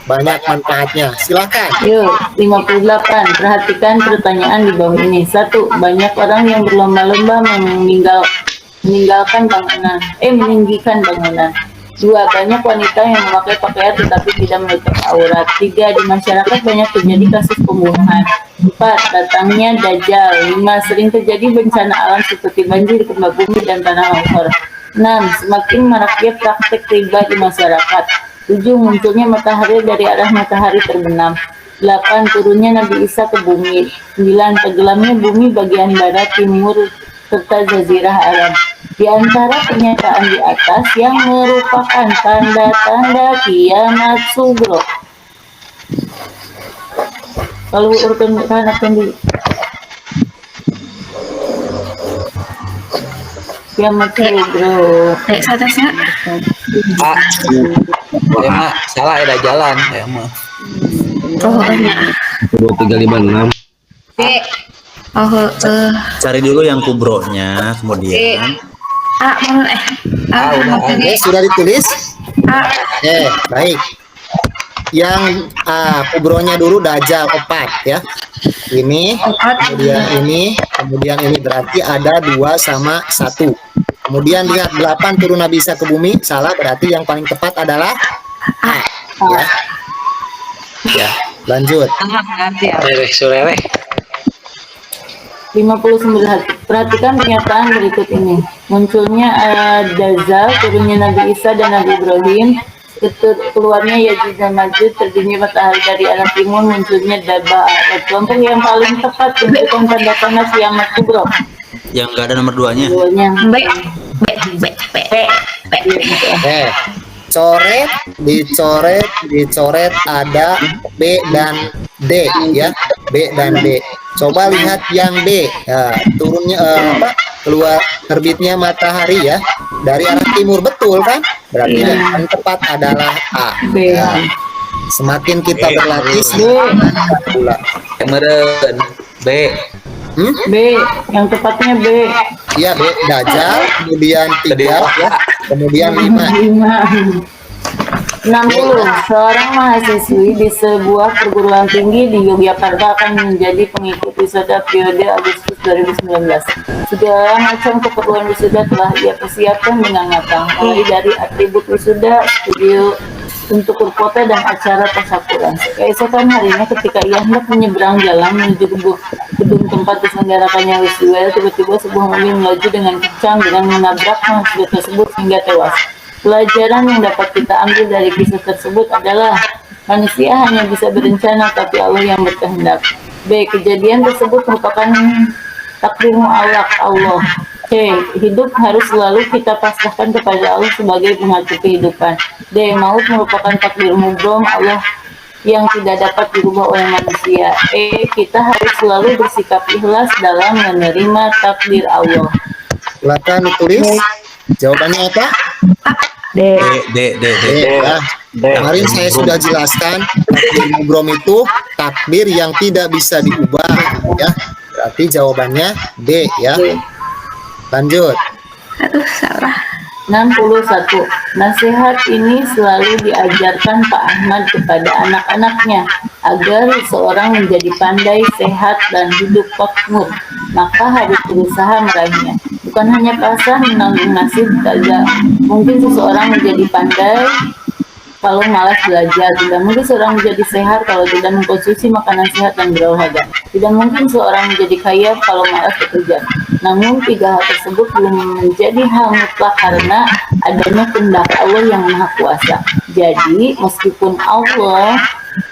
Banyak manfaatnya. Silakan. Yuk, 58. Perhatikan pertanyaan di bawah ini. 1. Banyak orang yang berlomba-lomba meninggikan bangunan. 2. Banyak wanita yang memakai pakaian tetapi tidak menutup aurat. 3. Di masyarakat banyak terjadi kasus pembunuhan. 4. Datangnya Dajjal. 5. Sering terjadi bencana alam seperti banjir, gempa bumi, dan tanah longsor. 6. Semakin maraknya praktek riba di masyarakat. 7. Munculnya matahari dari arah matahari terbenam. 8. Turunnya Nabi Isa ke bumi. 9. Tenggelamnya bumi bagian barat, timur, serta jazirah Arab. Di antara pernyataan di atas yang merupakan tanda-tanda kiamat sugro. Kalau urutkan akan di kiamat sugro. Ya mah salah ada jalan ya mah. 2356. Cari dulu yang kubronya, kemudian Sudah ditulis? Baik. Yang kubronya dulu Dajjal 4 ya. Ini, kemudian ini berarti ada 2 sama 1. Kemudian lihat 8 turun Nabi Isa ke bumi, salah, berarti yang paling tepat adalah A. Ya, lanjut. 59. Perhatikan pernyataan berikut ini. Munculnya Dajjal, turunnya Nabi Isa dan Nabi Ibrahim, keluarnya Yajuj dan Majuj, terjunnya matahari dari arah timur, munculnya Dabba. Kelompok yang paling tepat menunjukkan tanda-tanda kiamat kubro. yang nggak ada nomor 2-nya. B. Coret, dicoret ada B dan D ya, B dan D. Coba lihat yang D, ya, turunnya keluar terbitnya matahari ya dari arah timur, betul kan? Berarti yang tepat adalah A. Ya. Semakin kita berlatih semakin pula. Meren B. B, yang tepatnya B. Iya, B Dajjal, kemudian 3 ya, kemudian 5. 60. Seorang mahasiswi di sebuah perguruan tinggi di Yogyakarta akan menjadi pengikut wisuda periode Agustus 2019. Segala macam keperluan wisuda telah ia persiapkan dengan matang, mulai dari atribut wisuda, studio untuk berfoto dan acara tasyakuran. Keesokan harinya ketika ia hendak menyeberang jalan menuju gedung tempat diselenggarakannya wisuda, tiba-tiba sebuah mobil melaju dengan kencang dengan menabrak mahasiswa tersebut hingga tewas. Pelajaran yang dapat kita ambil dari kisah tersebut adalah manusia hanya bisa berencana tapi Allah yang berkehendak. B. Kejadian tersebut merupakan takdir mu'allaq Allah. C. Hidup harus selalu kita pasrahkan kepada Allah sebagai pengatur kehidupan. D. Maut merupakan takdir mubrom Allah yang tidak dapat dirubah oleh manusia. E. Kita harus selalu bersikap ikhlas dalam menerima takdir Allah. Silakan ditulis. Jawabannya apa? D. Ya. Kemarin saya sudah jelaskan takdir mubrom itu takdir yang tidak bisa diubah ya. Berarti jawabannya D ya. Lanjut. 61. Nasihat ini selalu diajarkan Pak Ahmad kepada anak-anaknya agar seorang menjadi pandai, sehat, dan hidup makmur, maka harus berusaha meraihnya. Bukan hanya pasrah menanggung nasib saja. Mungkin seseorang menjadi pandai kalau malas belajar, tidak mungkin seorang menjadi sehat kalau tidak mengkonsumsi makanan sehat dan berolahraga. Tidak mungkin seorang menjadi kaya kalau malas bekerja. Namun 3 hal tersebut belum menjadi hal mutlak karena adanya kehendak Allah yang Maha Kuasa. Jadi, meskipun Allah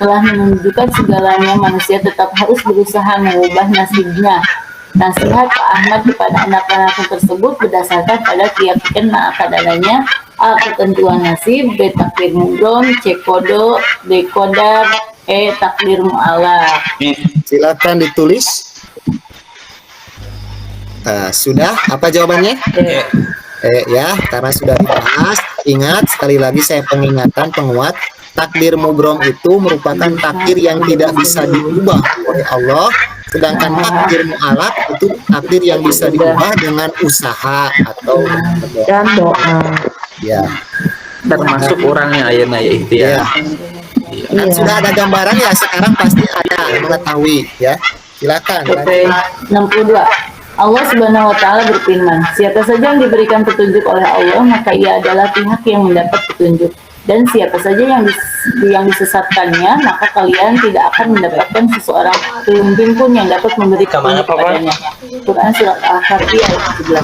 telah menunjukkan segalanya, manusia tetap harus berusaha mengubah nasibnya. Nasihat Pak Ahmad kepada anak-anak tersebut berdasarkan pada keyakinan akan adanya A. Ketentuan nasib, B. Takdir mubrom, C. Kodo, D. Qadar, E. Takdir mu'allaq. Silakan ditulis. Sudah, apa jawabannya? Ya, karena sudah dibahas. Ingat, sekali lagi saya penguat, takdir mubrom itu merupakan takdir yang tidak bisa diubah oleh Allah, sedangkan takdir mu'allaq itu takdir yang bisa diubah dengan usaha atau Dan doa. ya. Termasuk orangnya ayana itu ya. Kan sudah ada gambaran ya, sekarang pasti ada mengetahui ya. Silakan. Oke, 62. Allah Subhanahu wa taala berfirman, siapa saja yang diberikan petunjuk oleh Allah, maka ia adalah pihak yang mendapat petunjuk. Dan siapa saja yang disesatkannya, maka kalian tidak akan mendapatkan seseorang pemimpin pun yang dapat memberi petunjuk kepadanya. Quran surat Al-Kahfi ayat 17.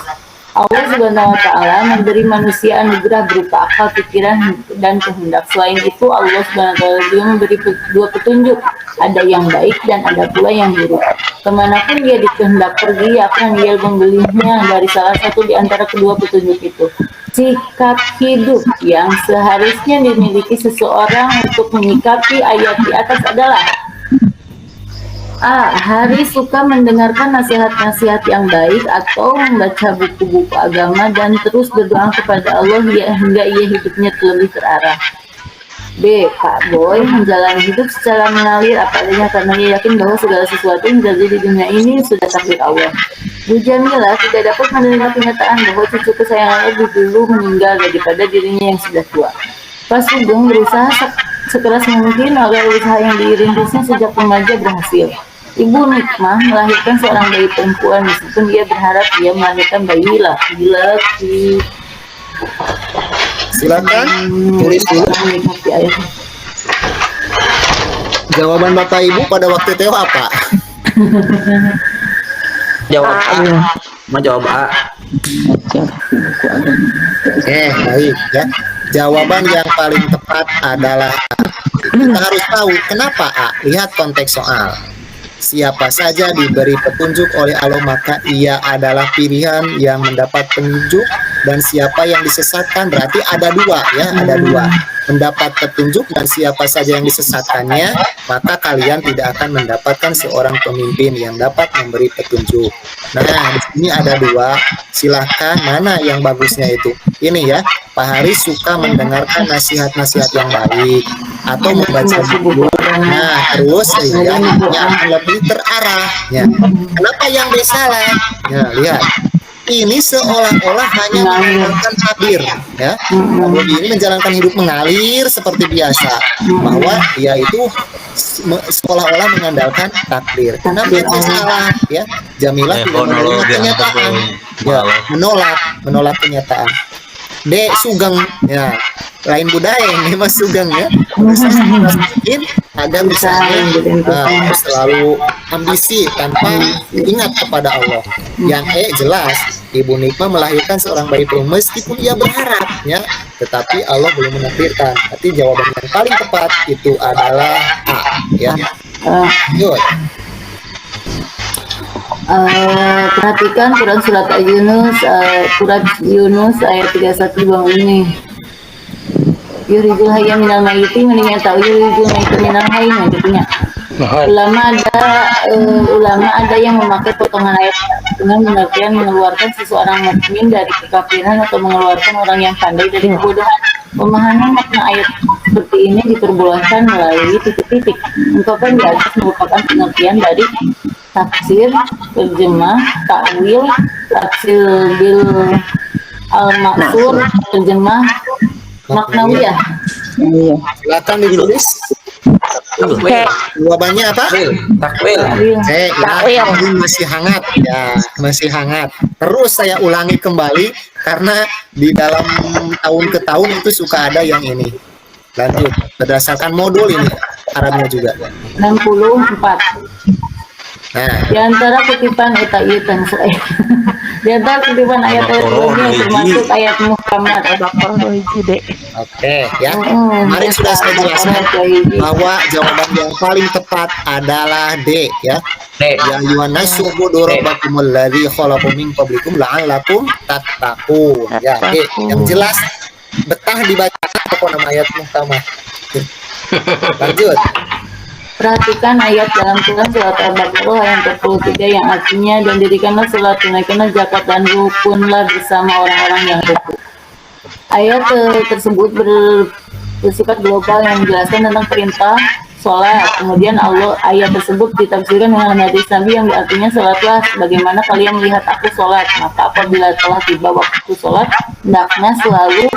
Allah Subhanahu wa taala memberi manusia anugerah berupa akal, pikiran, dan kehendak. Selain itu, Allah Subhanahu wa taala juga memberi 2 petunjuk. Ada yang baik dan ada pula yang buruk. Kemanapun dia dikehendak pergi, akan ia membelinya dari salah satu di antara kedua petunjuk itu. Sikap hidup yang seharusnya dimiliki seseorang untuk menyikapi ayat di atas adalah A. Harus suka mendengarkan nasihat-nasihat yang baik atau membaca buku-buku agama dan terus berdoa kepada Allah hingga ia hidupnya lebih terarah. B. Pak Boy menjalani hidup secara mengalir apa adanya karena ia yakin bahwa segala sesuatu yang terjadi di dunia ini sudah takdir Allah. Bu Jamila tidak dapat menerima kenyataan bahwa cucu kesayangannya lebih dulu meninggal daripada dirinya yang sudah tua. Pak Sugeng berusaha sekeras mungkin agar usaha yang dirintisnya sejak remaja berhasil. Ibu Nikmah melahirkan seorang bayi perempuan meskipun dia berharap dia melahirkan bayi laki-laki. Silakan tulis dulu. Jawaban Bapak Ibu pada waktu itu apa? Jawab A. Mau jawab A. Baik ya. Jawaban yang paling tepat adalah A. Kita harus tahu kenapa A. Lihat konteks soal. Siapa saja diberi petunjuk oleh Allah maka ia adalah pilihan yang mendapat petunjuk dan siapa yang disesatkan. Berarti ada dua ya, ada dua. Mendapat petunjuk dan siapa saja yang disesatkannya, maka kalian tidak akan mendapatkan seorang pemimpin yang dapat memberi petunjuk. Nah, di sini ada dua. Silahkan mana yang bagusnya itu. Ini ya, Pak Haris suka mendengarkan nasihat-nasihat yang baik atau membaca buku. Nah, terus sehingga hidupnya akan lebih terarah. Ya. Kenapa yang B salah? Ya, lihat. Ini seolah-olah hanya menjalankan takdir, ya. Lalu ini menjalankan hidup mengalir seperti biasa, bahwa dia itu seolah-olah mengandalkan takdir. Kenapa itu salah, ya? Jamilah tidak menerima kenyataan, ya, menolak kenyataan. D sugeng, ya, lain budaya ini mas sugeng ya. Mungkin agar misalnya selalu ambisi tanpa ingat kepada Allah. Yang jelas Ibu Nikma melahirkan seorang bayi perempuan meskipun ia berharap ya, tetapi Allah belum menakdirkan. Tapi jawaban yang paling tepat itu adalah A ya. Good. Perhatikan Quran surat Yunus ayat 31 bang ini. Yuridul hayya minal mayyiti mending tahu yuridul mayyiti minal hayy maksudnya. Ulama ada yang memakai potongan ayat dengan pengertian mengeluarkan seseorang mukmin dari kekafiran atau mengeluarkan orang yang pandai dari kebodohan. Pemahaman makna ayat seperti ini diperbolehkan melalui titik-titik. Ungkapan di atas merupakan pengertian dari tafsir, terjemah, takwil, tafsir bil al-maksur, terjemah maknawiyah. Silakan ditulis. Jawabannya apa? Takwil. Ya, masih hangat ya, masih hangat. Terus saya ulangi kembali karena di dalam tahun ke tahun itu suka ada yang ini. Lanjut berdasarkan modul ini Arabnya juga. 64. Nah, Di antara kutipan ayat-ayat di antara kutipan ayat-ayat ini termasuk ayat Muhammad. Oke ya. Kemarin sudah saya jelaskan bahwa jawaban yang paling tepat adalah D ya. Ya yuhannas subudu rabbakumul ladzi khalaqakum min qablikum la'allakum tattaqun. Ya, D yang jelas betah dibaca pokok nama ayat Muhammad. Lanjut. Perhatikan ayat dalam Quran surat Al-Baqarah ayat 43 yang artinya dan dirikanlah salat, tunaikanlah zakat dan rukunlah bersama orang-orang yang rukun. Ayat tersebut bersifat global yang menjelaskan tentang perintah sholat. Kemudian ayat tersebut ditafsirkan dengan hadis Nabi yang artinya sholatlah sebagaimana kalian melihat aku sholat. Maka apabila telah tiba waktu sholat, hendaknya selalu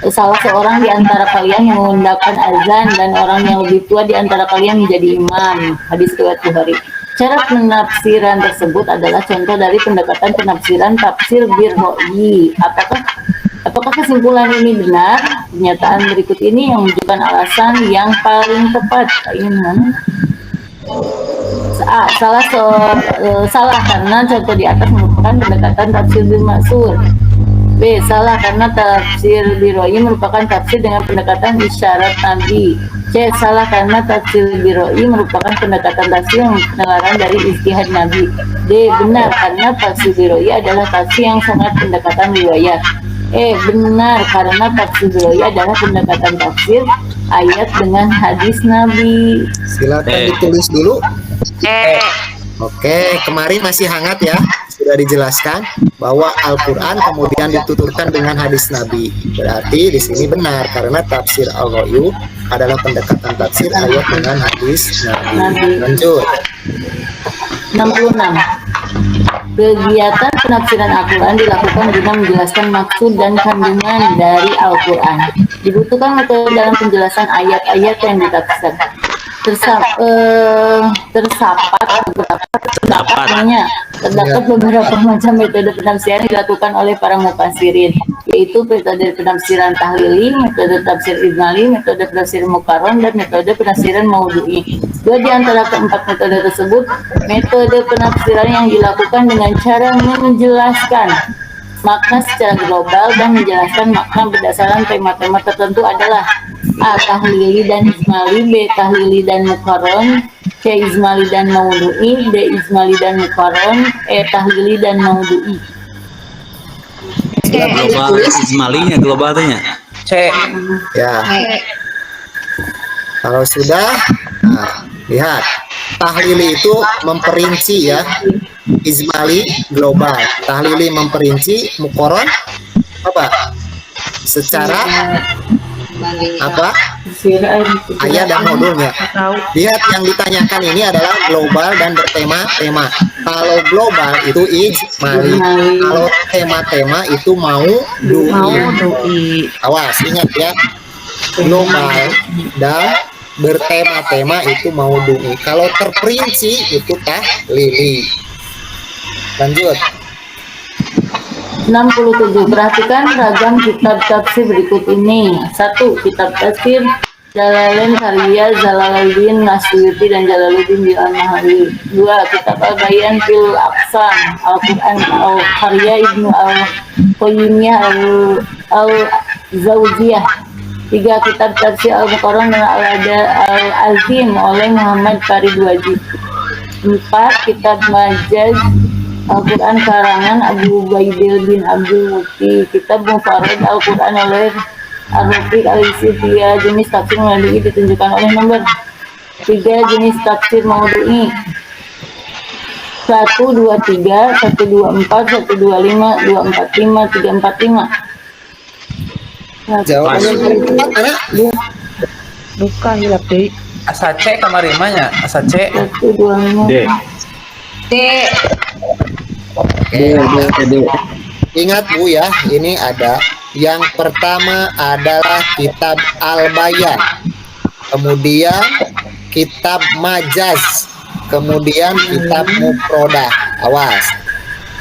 salah seorang di antara kalian yang mengundangkan azan dan orang yang lebih tua di antara kalian menjadi imam. Hadis riwayat Bukhari. Cara penafsiran tersebut adalah contoh dari pendekatan penafsiran tafsir birro'i. Apakah kesimpulan ini benar? Pernyataan berikut ini yang menunjukkan alasan yang paling tepat. Ini mana? Salah karena contoh di atas merupakan pendekatan tafsir bil maksur. B. Salah karena tafsir biroi merupakan tafsir dengan pendekatan isyarat Nabi. C. Salah karena tafsir biroi merupakan pendekatan tafsir yang penelaran dari ijtihad Nabi. D. Benar karena tafsir biroi adalah tafsir yang sangat pendekatan riwayat. E. Benar karena tafsir biroi adalah pendekatan tafsir ayat dengan hadis Nabi. Silakan ditulis dulu. Oke, kemarin masih hangat ya. Sudah dijelaskan bahwa Al-Quran kemudian dituturkan dengan hadis Nabi. Berarti di sini benar karena tafsir Al-Ghayu adalah pendekatan tafsir ayat dengan hadis Nabi. Lanjut. 66. Kegiatan penafsiran Al-Quran dilakukan guna menjelaskan maksud dan kandungan dari Al-Quran. Dibutuhkan metode dalam penjelasan ayat-ayat yang ditafsir. Terdapat beberapa macam metode penafsiran dilakukan oleh para mufassirin, yaitu metode penafsiran tahlili, metode tafsir ijmali, metode penafsir muqarron, dan metode penafsiran maudhu'i. Dua di antara keempat metode tersebut, metode penafsiran yang dilakukan dengan cara menjelaskan makna secara global dan menjelaskan makna berdasarkan tema-tema tertentu adalah A. Tahlili dan ijmali, B. Tahlili dan muqarron, C. Ijmali dan maudhu'i, D. Ijmali dan muqarron, E. Tahlili dan maudhu'i. Global ijmalinya global tanya. C. Ya. Kalau sudah, nah, lihat tahlili itu memperinci ya, ijmali global, tahlili memperinci, mukoron apa? Secara apa? Ayat dan modulnya. Lihat yang ditanyakan ini adalah global dan bertema-tema. Kalau global itu ijmali, kalau tema-tema itu mau dui. Awas, ingat ya, global dan bertema-tema itu mau dui. Kalau terperinci itu tahlili. Lanjut. 67. Perhatikan ragam kitab tafsir berikut ini. 1. Kitab tafsir Jalalain karya Jalaluddin Nasyuti dan Jalaluddin bin Al-Mahalli. 2. Kitab Al-Bayan fil Aqsam Al-Quran karya Ibnu Al-Qayyimiyah Al-Zawjiyah. 3. Kitab tafsir Al-Muqarrar dan Al-Azim oleh Muhammad Farid Wajid. 4. Kitab Majaz Al-Quran karangan Abu Ubaidil bin Abdul Muti. Kitab Mufarrad Al-Quran oleh Ar-Rafiq Al-Sifiyah. Jenis tafsir maudu'i ditunjukkan oleh nomor. 3. Jenis tafsir maudu'i 1, 2, 3, 1, 2, 4, 1, 2, 5, 2, 4, 5, 3, 4, 5. Jawabannya tepat mana? Bukan hilap deh. Asa C kamar rimanya. Asa C. 1, 2, 5. D. Ingat Bu ya, ini ada yang pertama adalah kitab Al-Bayan, kemudian kitab Majaz, kemudian kitab Mufrodah. Awas,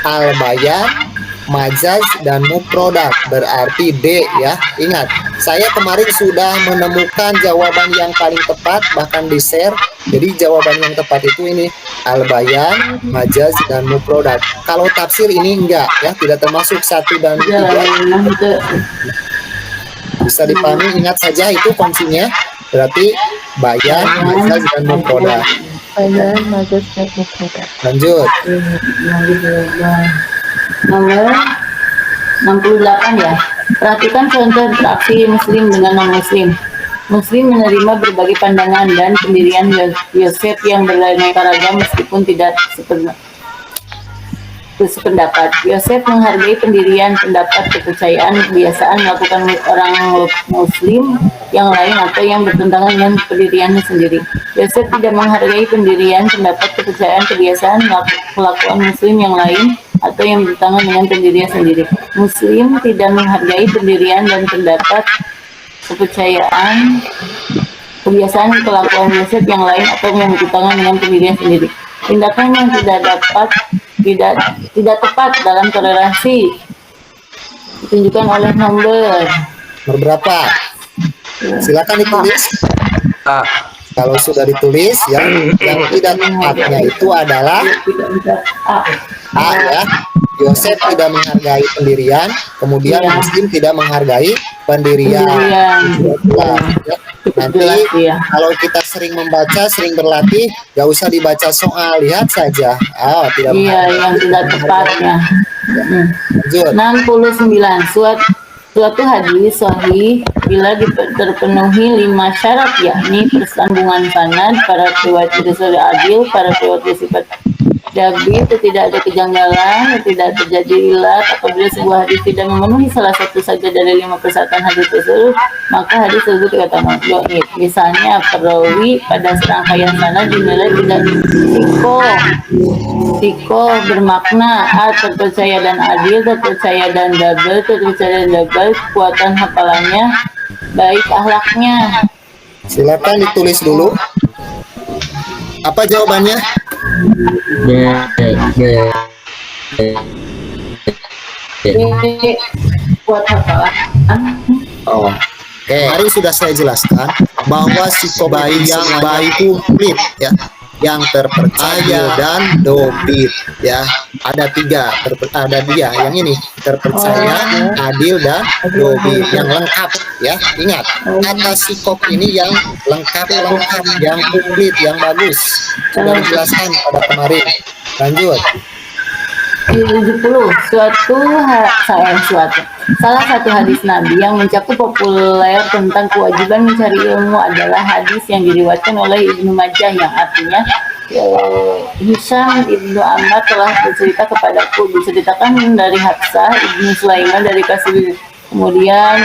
Al-Bayan, Majaz, dan Mufrodah berarti D ya. Ingat, saya kemarin sudah menemukan jawaban yang paling tepat, bahkan di share. Jadi jawaban yang tepat itu ini Al-Bayan, Majaz, dan Mufrodah. Kalau tafsir ini enggak ya, tidak termasuk 1 dan 3. Bisa dipahami, ingat saja itu fungsinya. Berarti Bayan, Majaz, dan Mufrodah. Lanjut. Nomor 68 ya. Perhatikan contoh interaksi muslim dengan non-muslim. Muslim menerima berbagai pandangan dan pendirian Yosef yang beraneka ragam meskipun tidak sependapat. Yosef menghargai pendirian, pendapat, kepercayaan, kebiasaan melakukan orang muslim yang lain atau yang bertentangan dengan pendiriannya sendiri. Yosef tidak menghargai pendirian, pendapat, kepercayaan, kebiasaan, kelakuan muslim yang lain atau yang bertentangan dengan pendirian sendiri. Muslim tidak menghargai pendirian dan pendapat, kepercayaan, kebiasaan, kelakuan Yosef yang lain atau yang bertentangan dengan pendirian sendiri. Tindakan yang tidak tepat dalam toleransi ditunjukkan oleh nomor berapa? Silakan ditulis. Kalau sudah ditulis, yang tidak tepatnya itu adalah A ya. Yosef tidak menghargai pendirian, kemudian Muslim tidak menghargai pendirian. Nanti kalau kita sering membaca, sering berlatih, gak usah dibaca soal, lihat saja. Tidak yang tidak tepatnya. 69. Suatu hadis sahih bila terpenuhi 5 syarat, yakni persambungan sanad, para riwayat berdasar adil, para riwayat bersifat Dabi, itu tidak ada kejanggalan, tidak terjadi ilat. Apabila sebuah hadis tidak memenuhi salah satu saja dari 5 persyaratan hadis tersebut, maka hadis tersebut dikatakan dhaif. Misalnya perawi pada serangkaian sanad dinilai tidak siko bermakna A terpercaya dan adil, terpercaya dan double, kekuatan hafalannya, baik akhlaknya. Silakan ditulis dulu. Apa jawabannya? Kuat hafalan. Mari sudah saya jelaskan bahwa psikobaik yang baik komplit ya, yang terpercaya dan dobit ya. Ada 3, ada dia yang ini terpercaya, adil, dan dobit yang lengkap ya. Ingat, kata psikop ini yang lengkap, yang komplit, yang bagus. Sudah dijelaskan pada kemarin. Lanjut. Salah satu hadis Nabi yang mencakup populer tentang kewajiban mencari ilmu adalah hadis yang diriwayatkan oleh Ibnu Majah yang artinya Hisham Ibnu Ammar telah bercerita kepadaku, diceritakan dari Hafsah Ibnu Sulaiman dari Kasir. Kemudian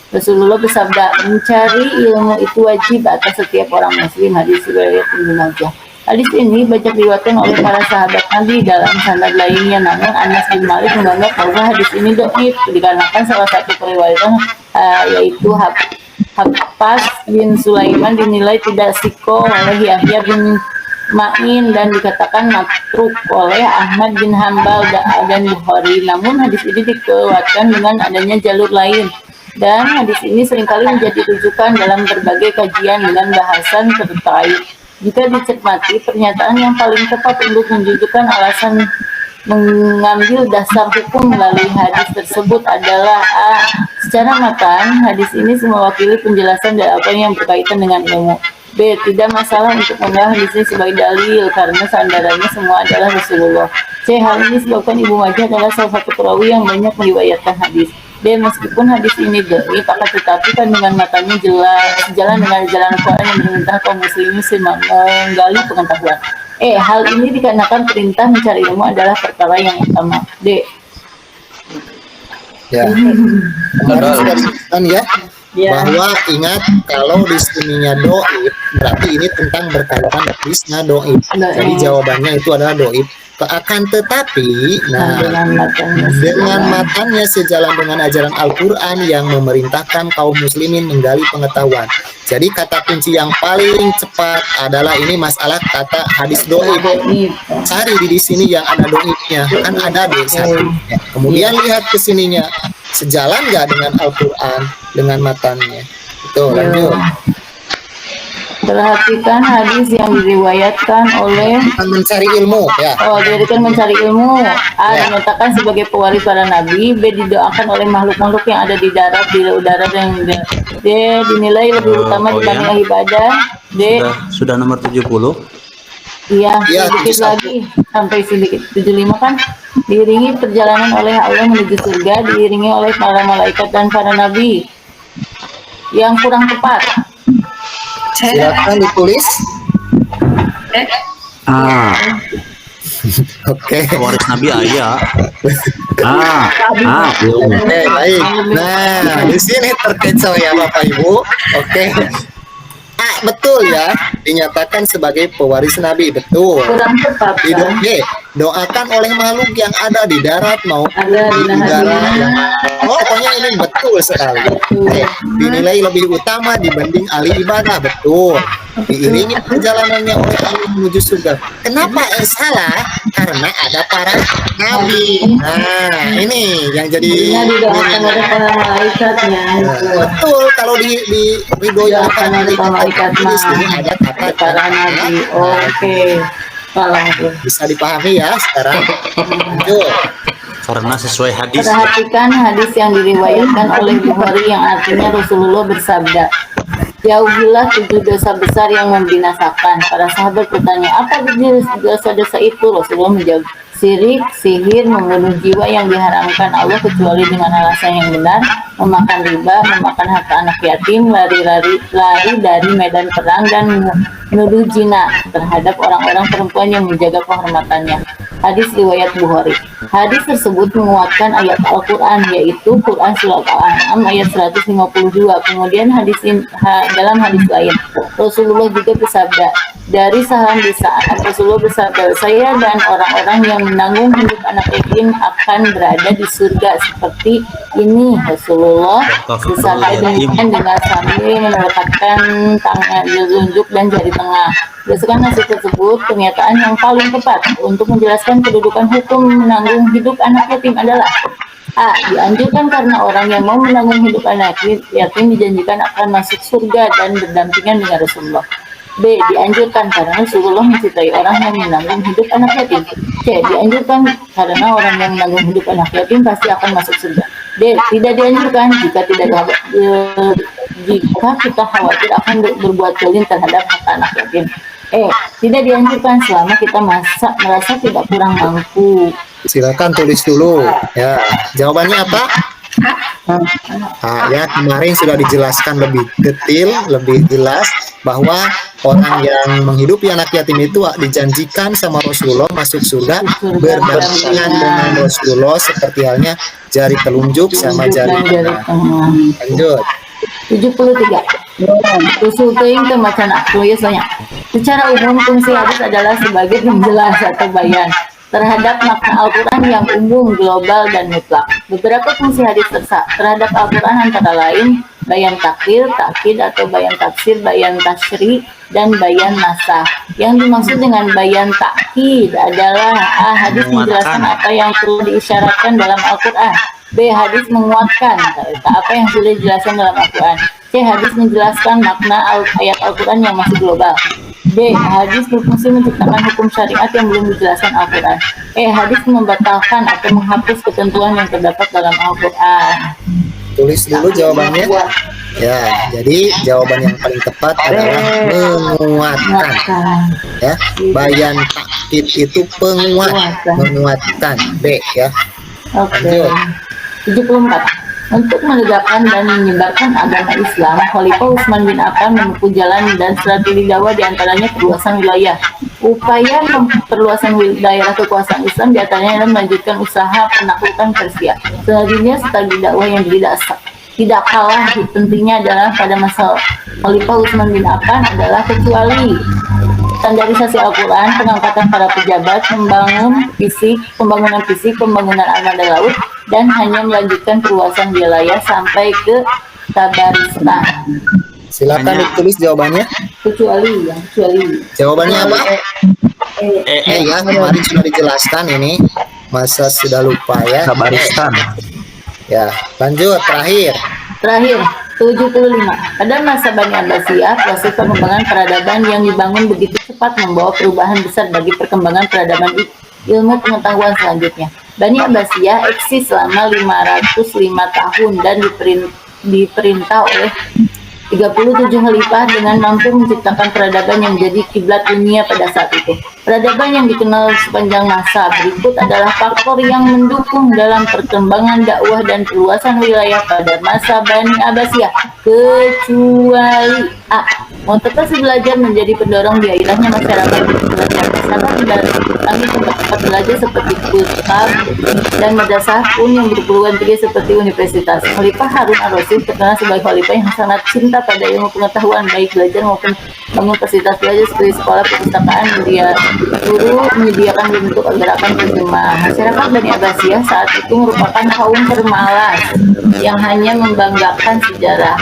Rasulullah bersabda, mencari ilmu itu wajib atas setiap orang muslim. Hadis riwayat Ibnu Majah. Hadis ini banyak diriwayatkan oleh para sahabat Nabi dalam sanad lainnya, namun Anas bin Malik menganggap bahwa hadis ini dhaif dikarenakan salah satu periwayatan yaitu Hafsah bin Sulaiman dinilai tidak sikoh oleh Yahya bin Ma'in dan dikatakan matruk oleh Ahmad bin Hambal dan Bukhari. Namun hadis ini dikuatkan dengan adanya jalur lain, dan hadis ini seringkali menjadi rujukan dalam berbagai kajian dengan bahasan terkait. Jika dicermati, pernyataan yang paling tepat untuk menunjukkan alasan mengambil dasar hukum melalui hadis tersebut adalah A. Secara matan, hadis ini mewakili penjelasan dari apa yang berkaitan dengan ilmu. B. Tidak masalah untuk menganggap hadis ini sebagai dalil karena sandarannya semua adalah Rasulullah. C. Hal ini sebabkan Ibnu Majah adalah salah satu perawi yang banyak meriwayatkan hadis. D. Meskipun hadis ini dhaif, akan tetapi kandungan matanya jelas sejalan dengan jalan Al-Quran yang memerintah kaum muslimin menggali pengetahuan. E. Hal ini dikarenakan perintah mencari ilmu adalah perkara yang utama. D. Ya. Kemarin sudah disebutkan ya, bahwa ingat kalau di sininya doib berarti ini tentang berkaitan hadisnya doib. Jadi jawabannya itu adalah doib. Akan tetapi, dengan matanya sejalan dengan ajaran Al-Quran yang memerintahkan kaum muslimin menggali pengetahuan. Jadi kata kunci yang paling cepat adalah ini masalah kata hadis doib. Cari di sini yang ada doibnya, kan ada di satu. Kemudian lihat ke sininya, sejalan nggak dengan Al-Quran, dengan matanya. Itu lanjut. Perhatikan hadis yang diriwayatkan oleh mencari ilmu ya. Dirikan mencari ilmu. A. Dinyatakan sebagai pewaris para nabi. B. Didoakan oleh makhluk-makhluk yang ada di darat, di udara dan D. Dinilai lebih utama dibanding ibadah. D. Sudah nomor 70. Iya, sedikit lagi sampai sedikit 75 kan. Diiringi perjalanan oleh Allah menuju surga, diiringi oleh para malaikat dan para nabi. Yang kurang tepat. Silakan ditulis. Oke. Waris Nabi ayah. Oke, baik. Nah, di sini terkecoh ya Bapak Ibu. Oke. Betul ya, dinyatakan sebagai pewaris Nabi, betul. Kurang tepat kan? Doakan oleh makhluk yang ada di darat maupun di udara. Pokoknya ini betul sekali. Dinilai lebih utama dibanding ahli ibadah, betul. Diiringi perjalanannya oleh ahli menuju surga. Kenapa salah? Karena ada para nabi. Nah, ini yang jadi didoakan oleh para malaikatnya. Betul, kalau di didoakan oleh malaikat ini ada kata para nabi. Oke. Bisa dipahami ya sekarang. Lanjut. Karena sesuai hadis. Perhatikan hadis yang diriwayatkan oleh Bukhari yang artinya Rasulullah bersabda, jauhilah 7 dosa besar yang membinasakan. Para sahabat bertanya, apa dosa-dosa itu? Rasulullah menjawab, syirik, sihir, membunuh jiwa yang diharamkan Allah kecuali dengan alasan yang benar, memakan riba, memakan harta anak yatim, lari dari medan perang, dan menuduh zina terhadap orang-orang perempuan yang menjaga kehormatannya. Hadis riwayat Bukhari. Hadis tersebut menguatkan ayat Al-Quran, yaitu Quran Surat Al-An'am ayat 152. Kemudian dalam hadis lain, Rasulullah juga bersabda, dari salam di saat Rasulullah bersabda, saya dan orang-orang yang menanggung hidup anak yatim akan berada di surga seperti ini. Rasulullah bersabda dengan sambil menempatkan tangan telunjuk dan jari tengah. Berdasarkan hasil tersebut, pernyataan yang paling tepat untuk menjelaskan kedudukan hukum menanggung hidup anak yatim adalah A. Dianjurkan karena orang yang mau menanggung hidup anak yatim dijanjikan akan masuk surga dan berdampingan dengan Rasulullah. B. Dianjurkan karena Rasulullah mencintai orang yang menanggung hidup anak yatim. C. Dianjurkan karena orang yang menanggung hidup anak yatim pasti akan masuk surga. D. Tidak dianjurkan jika kita khawatir akan berbuat zalim terhadap hak anak yatim. Tidak dianjurkan selama kita merasa tidak kurang mampu. Silakan tulis dulu. Ya, jawabannya apa? Ya, kemarin sudah dijelaskan lebih detail, lebih jelas bahwa orang yang menghidupi anak yatim itu dijanjikan sama Rasulullah masuk surga berdampingan dengan Rasulullah seperti halnya jari telunjuk sama jari tengah. Lanjut. 73. Usul teuing teu macan aku ya soalnya. Secara umum fungsi hadis adalah sebagai penjelas atau bayan terhadap makna Al-Quran yang umum, global, dan mutlak. Beberapa fungsi hadis terhadap Al-Quran antara lain bayan takhir, takkid atau bayan tafsir, bayan tasyri, dan bayan nasah. Yang dimaksud dengan bayan takkid adalah A. Hadis menjelaskan apa yang perlu diisyaratkan dalam Al-Quran. B. Hadis menguatkan apa yang sudah dijelaskan dalam Al-Quran. C. Hadis menjelaskan makna ayat Al-Quran yang masih global. D. Hadis berfungsi menciptakan hukum syariat yang belum dijelaskan Al-Quran. E. Hadis membatalkan atau menghapus ketentuan yang terdapat dalam Al-Quran. Tulis dulu jawabannya. Ya, jadi jawaban yang paling tepat adalah menguatkan. Ya, bayan takkid itu penguat, menguatkan. B ya. Oke. 74. Untuk menegakkan dan menyebarkan agama Islam, Khalifah Utsman bin Affan menempuh jalan dan strategi dakwah diantaranya perluasan wilayah. Upaya perluasan daerah kekuasaan Islam diantaranya adalah melanjutkan usaha penaklukan Persia. Selanjutnya strategi dakwah yang tidak kalah pentingnya adalah pada masa Khalifah Utsman bin Affan adalah kecuali standarisasi Al-Quran, pengangkatan para pejabat, pembangunan fisik, pembangunan armada laut, dan hanya melanjutkan perluasan wilayah sampai ke Tabaristan. Silakan ditulis jawabannya. Kecuali. Jawabannya apa? Ya, kemarin sudah dijelaskan ini. Masa sudah lupa ya? Tabaristan. Ya, lanjut terakhir. 75. Pada masa Bani Abbasiyah, proses pengembangan peradaban yang dibangun begitu cepat membawa perubahan besar bagi perkembangan peradaban ilmu pengetahuan selanjutnya. Bani Abbasiyah eksis selama 505 tahun dan diperintah oleh 37 khalifah dengan mampu menciptakan peradaban yang menjadi kiblat dunia pada saat itu. Peradaban yang dikenal sepanjang masa. Berikut adalah faktor yang mendukung dalam perkembangan dakwah dan perluasan wilayah pada masa Bani Abbasiyah. Kecuali A. Motivasi belajar menjadi pendorong gairahnya masyarakat belajar. Karena didatangi tempat-tempat belajar seperti Kutab dan madrasah pun yang berkeluhan tinggi seperti universitas. Khalifah Harun al-Rasyid terkenal sebagai khalifah yang sangat cinta pada ilmu pengetahuan, baik belajar maupun bangun fasilitas belajar seperti sekolah, perpustakaan, media guru, menyediakan bentuk gerakan terjemah. Masyarakat Bani Abbasiyah saat itu merupakan kaum permalas yang hanya membanggakan sejarah.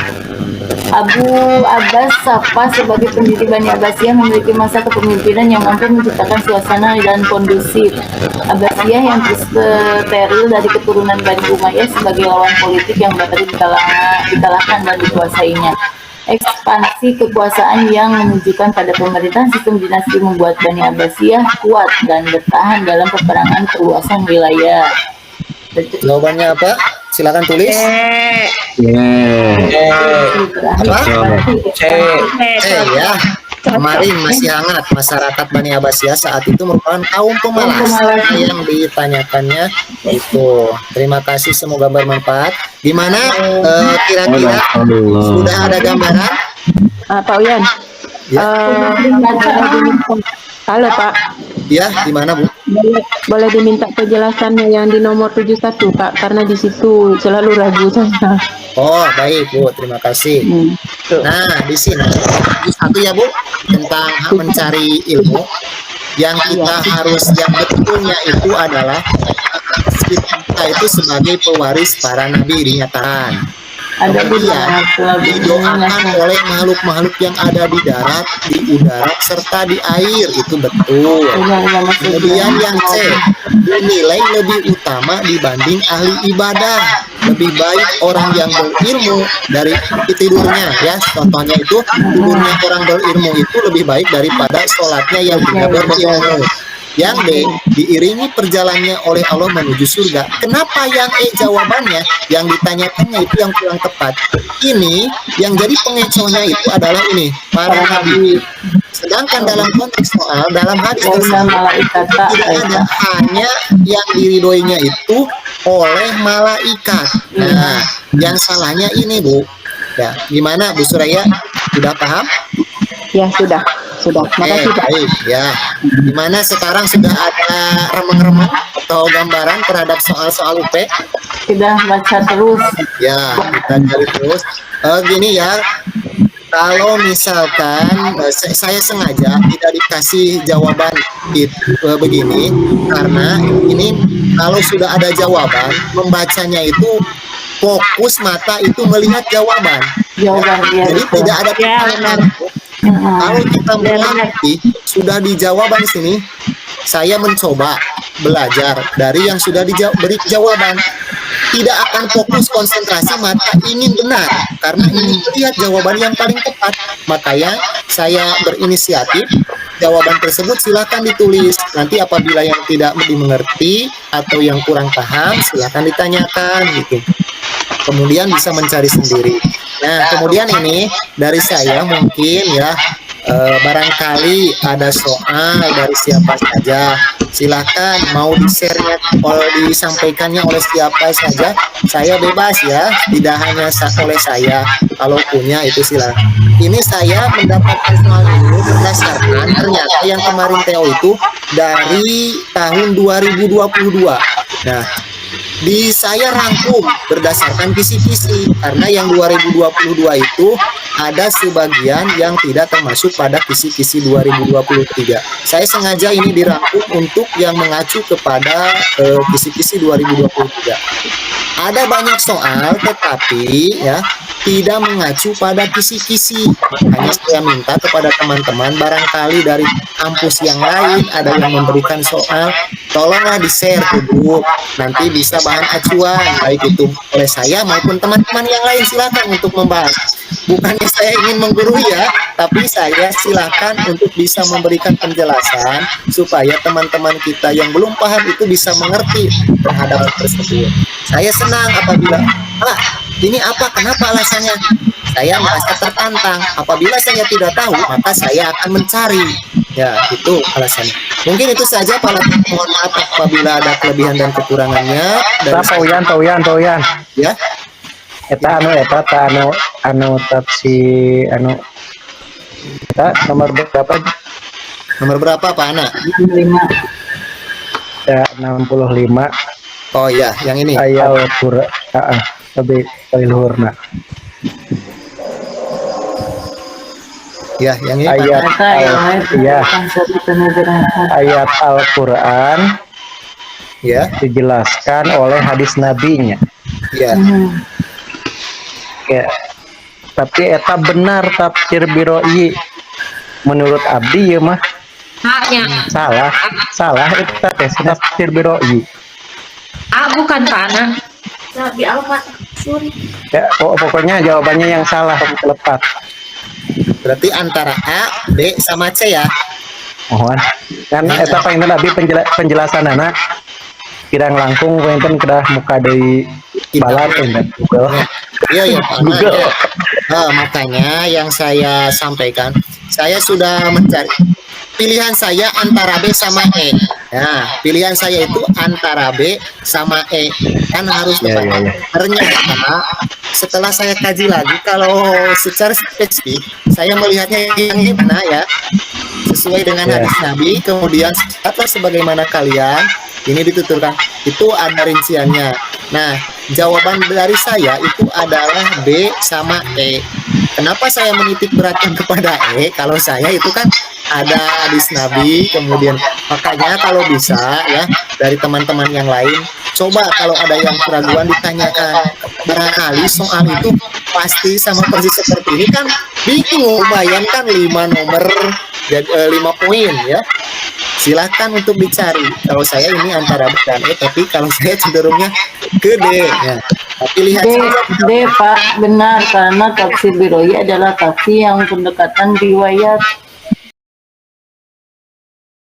Abu Abbas Safa sebagai pendiri Bani Abbasiyah memiliki masa kepemimpinan yang mampu menciptakan suasana dan kondusif. Abbasiyah yang steril dari keturunan Bani Umayyah sebagai lawan politik yang baru dikalahkan dan dikuasainya. Ekspansi kekuasaan yang menunjukkan pada pemerintahan sistem dinasti membuat Bani Abbasiyah kuat dan bertahan dalam peperangan perluasan wilayah. Jawabannya apa? Silakan tulis. Apa? C ya. Kemarin masih hangat. Masyarakat Bani Abbasiyah saat itu merupakan kaum pemalas. Yang ditanyakannya itu. Terima kasih, semoga bermanfaat. Gimana kira-kira sudah ada gambaran? Pak Uyan. Ya. Halo Pak. Ya, gimana Bu? Boleh diminta penjelasannya yang di nomor 71 Pak, karena di situ selalu ragu saya. Oh, baik Bu, terima kasih. Nah, di sini satu ya Bu, tentang hak mencari ilmu. Yang kita harus, yang betulnya itu adalah kita itu sebagai pewaris para nabi dinyatakan. Kemudian didoakan oleh makhluk-makhluk yang ada di darat, di udara, serta di air, itu betul. Kemudian yang C, dinilai lebih utama dibanding ahli ibadah. Lebih baik orang yang berilmu dari tidurnya, ya. Contohnya itu tidurnya orang berilmu itu lebih baik daripada sholatnya yang tidak berilmu. Yang B, diiringi perjalanannya oleh Allah menuju surga. Kenapa yang E jawabannya, yang ditanyakannya itu yang kurang tepat? Ini yang jadi pengecohnya itu adalah ini, para nabi. Sedangkan dalam konteks soal dalam hadis Wa inna tersebut malaikata tidak ada, hanya yang diridhoinya itu oleh malaikat. Nah, yang salahnya ini Bu. Ya, gimana Bu Suraya? Sudah paham? Ya sudah. Makasih Pak. Baik ya. Gimana sekarang sudah ada remeng-remeng atau gambaran terhadap soal-soal UP? Sudah baca terus. Ya, kita cari terus. Gini ya, kalau misalkan saya sengaja tidak dikasih jawaban begini, karena ini kalau sudah ada jawaban, membacanya itu fokus mata itu melihat jawaban. Ya. Jadi tidak ada pertanyaan. Kalau kita melatih sudah di jawaban sini, saya mencoba belajar dari yang sudah beri jawaban. Tidak akan fokus konsentrasi mata ingin benar, karena ingin melihat jawaban yang paling tepat. Makanya saya berinisiatif, jawaban tersebut silakan ditulis. Nanti apabila yang tidak dimengerti atau yang kurang paham, silakan ditanyakan gitu. Kemudian bisa mencari sendiri. Nah, kemudian ini dari saya mungkin ya, barangkali ada soal dari siapa saja, silakan mau di-share-nya disampaikannya oleh siapa saja, saya bebas ya, tidak hanya oleh saya. Kalau punya itu silakan. Ini saya mendapatkan soal ini berdasarkan ternyata yang kemarin Theo itu dari tahun 2022. Nah, saya rangkum berdasarkan kisi-kisi, karena yang 2022 itu ada sebagian yang tidak termasuk pada kisi-kisi 2023. Saya sengaja ini dirangkum untuk yang mengacu kepada kisi-kisi 2023. Ada banyak soal tetapi ya tidak mengacu pada kisi-kisi. Makanya saya minta kepada teman-teman, barangkali dari kampus yang lain ada yang memberikan soal, tolonglah di-share ke grup, nanti bisa bahan acuan baik itu oleh saya maupun teman-teman yang lain. Silakan untuk membahas. Bukannya saya ingin menggurui ya, tapi saya silakan untuk bisa memberikan penjelasan supaya teman-teman kita yang belum paham itu bisa mengerti terhadap hal tersebut. Saya senang apabila, Pak, ini apa? Kenapa alasannya? Saya merasa tertantang. Apabila saya tidak tahu, maka saya akan mencari. Ya, itu alasannya. Mungkin itu saja Pak. Mohon maaf apabila ada kelebihan dan kekurangannya. Tauyan. Ya. Eta nomor berapa? Nomor berapa Pak Ana? 5. Ya, 65. Oh ya, yang ini. Ayat Al-Qur'an. Lebih luhurna. Ya, yang ini ayat Al-Qur'an ya dijelaskan oleh hadis nabinya. Ya. Ya. Tapi eta benar tafsir biroi menurut abdi ya mah. Salah eta tafsir biroi. Bukan Pak Ana. Ya, pokoknya jawabannya yang salah lepas. Berarti antara A, B sama C ya. Mohon. Kan eta paling tadi penjelasan anak kirang langkung wenten kedah muka dari balat dan Google. Iya Pak Ana. Ya. Makanya yang saya sampaikan, saya sudah mencari pilihan saya antara B sama E. Nah, pilihan saya itu antara B sama E. Kan harus tepat. Ternyata setelah saya kaji lagi, kalau secara spesifik saya melihatnya yang gimana ya, sesuai dengan hadis Nabi. Kemudian atas sebagaimana kalian ini dituturkan, itu ada rinciannya. Nah, jawaban dari saya itu adalah B sama E. Kenapa saya menitik beratkan kepada E? Kalau saya itu kan ada hadis Nabi, kemudian makanya kalau bisa ya dari teman-teman yang lain, coba kalau ada yang keraguan ditanyakan. Barangkali soal itu pasti sama persis seperti ini kan bingung, bayangkan 5 nomor jadi 5 poin ya. Silakan untuk dicari. Kalau saya ini antara B dan E, tapi kalau saya cenderungnya ke D ya. Tapi lihat D Pak, benar, karena tafsir biroi adalah tafsir yang pendekatan riwayat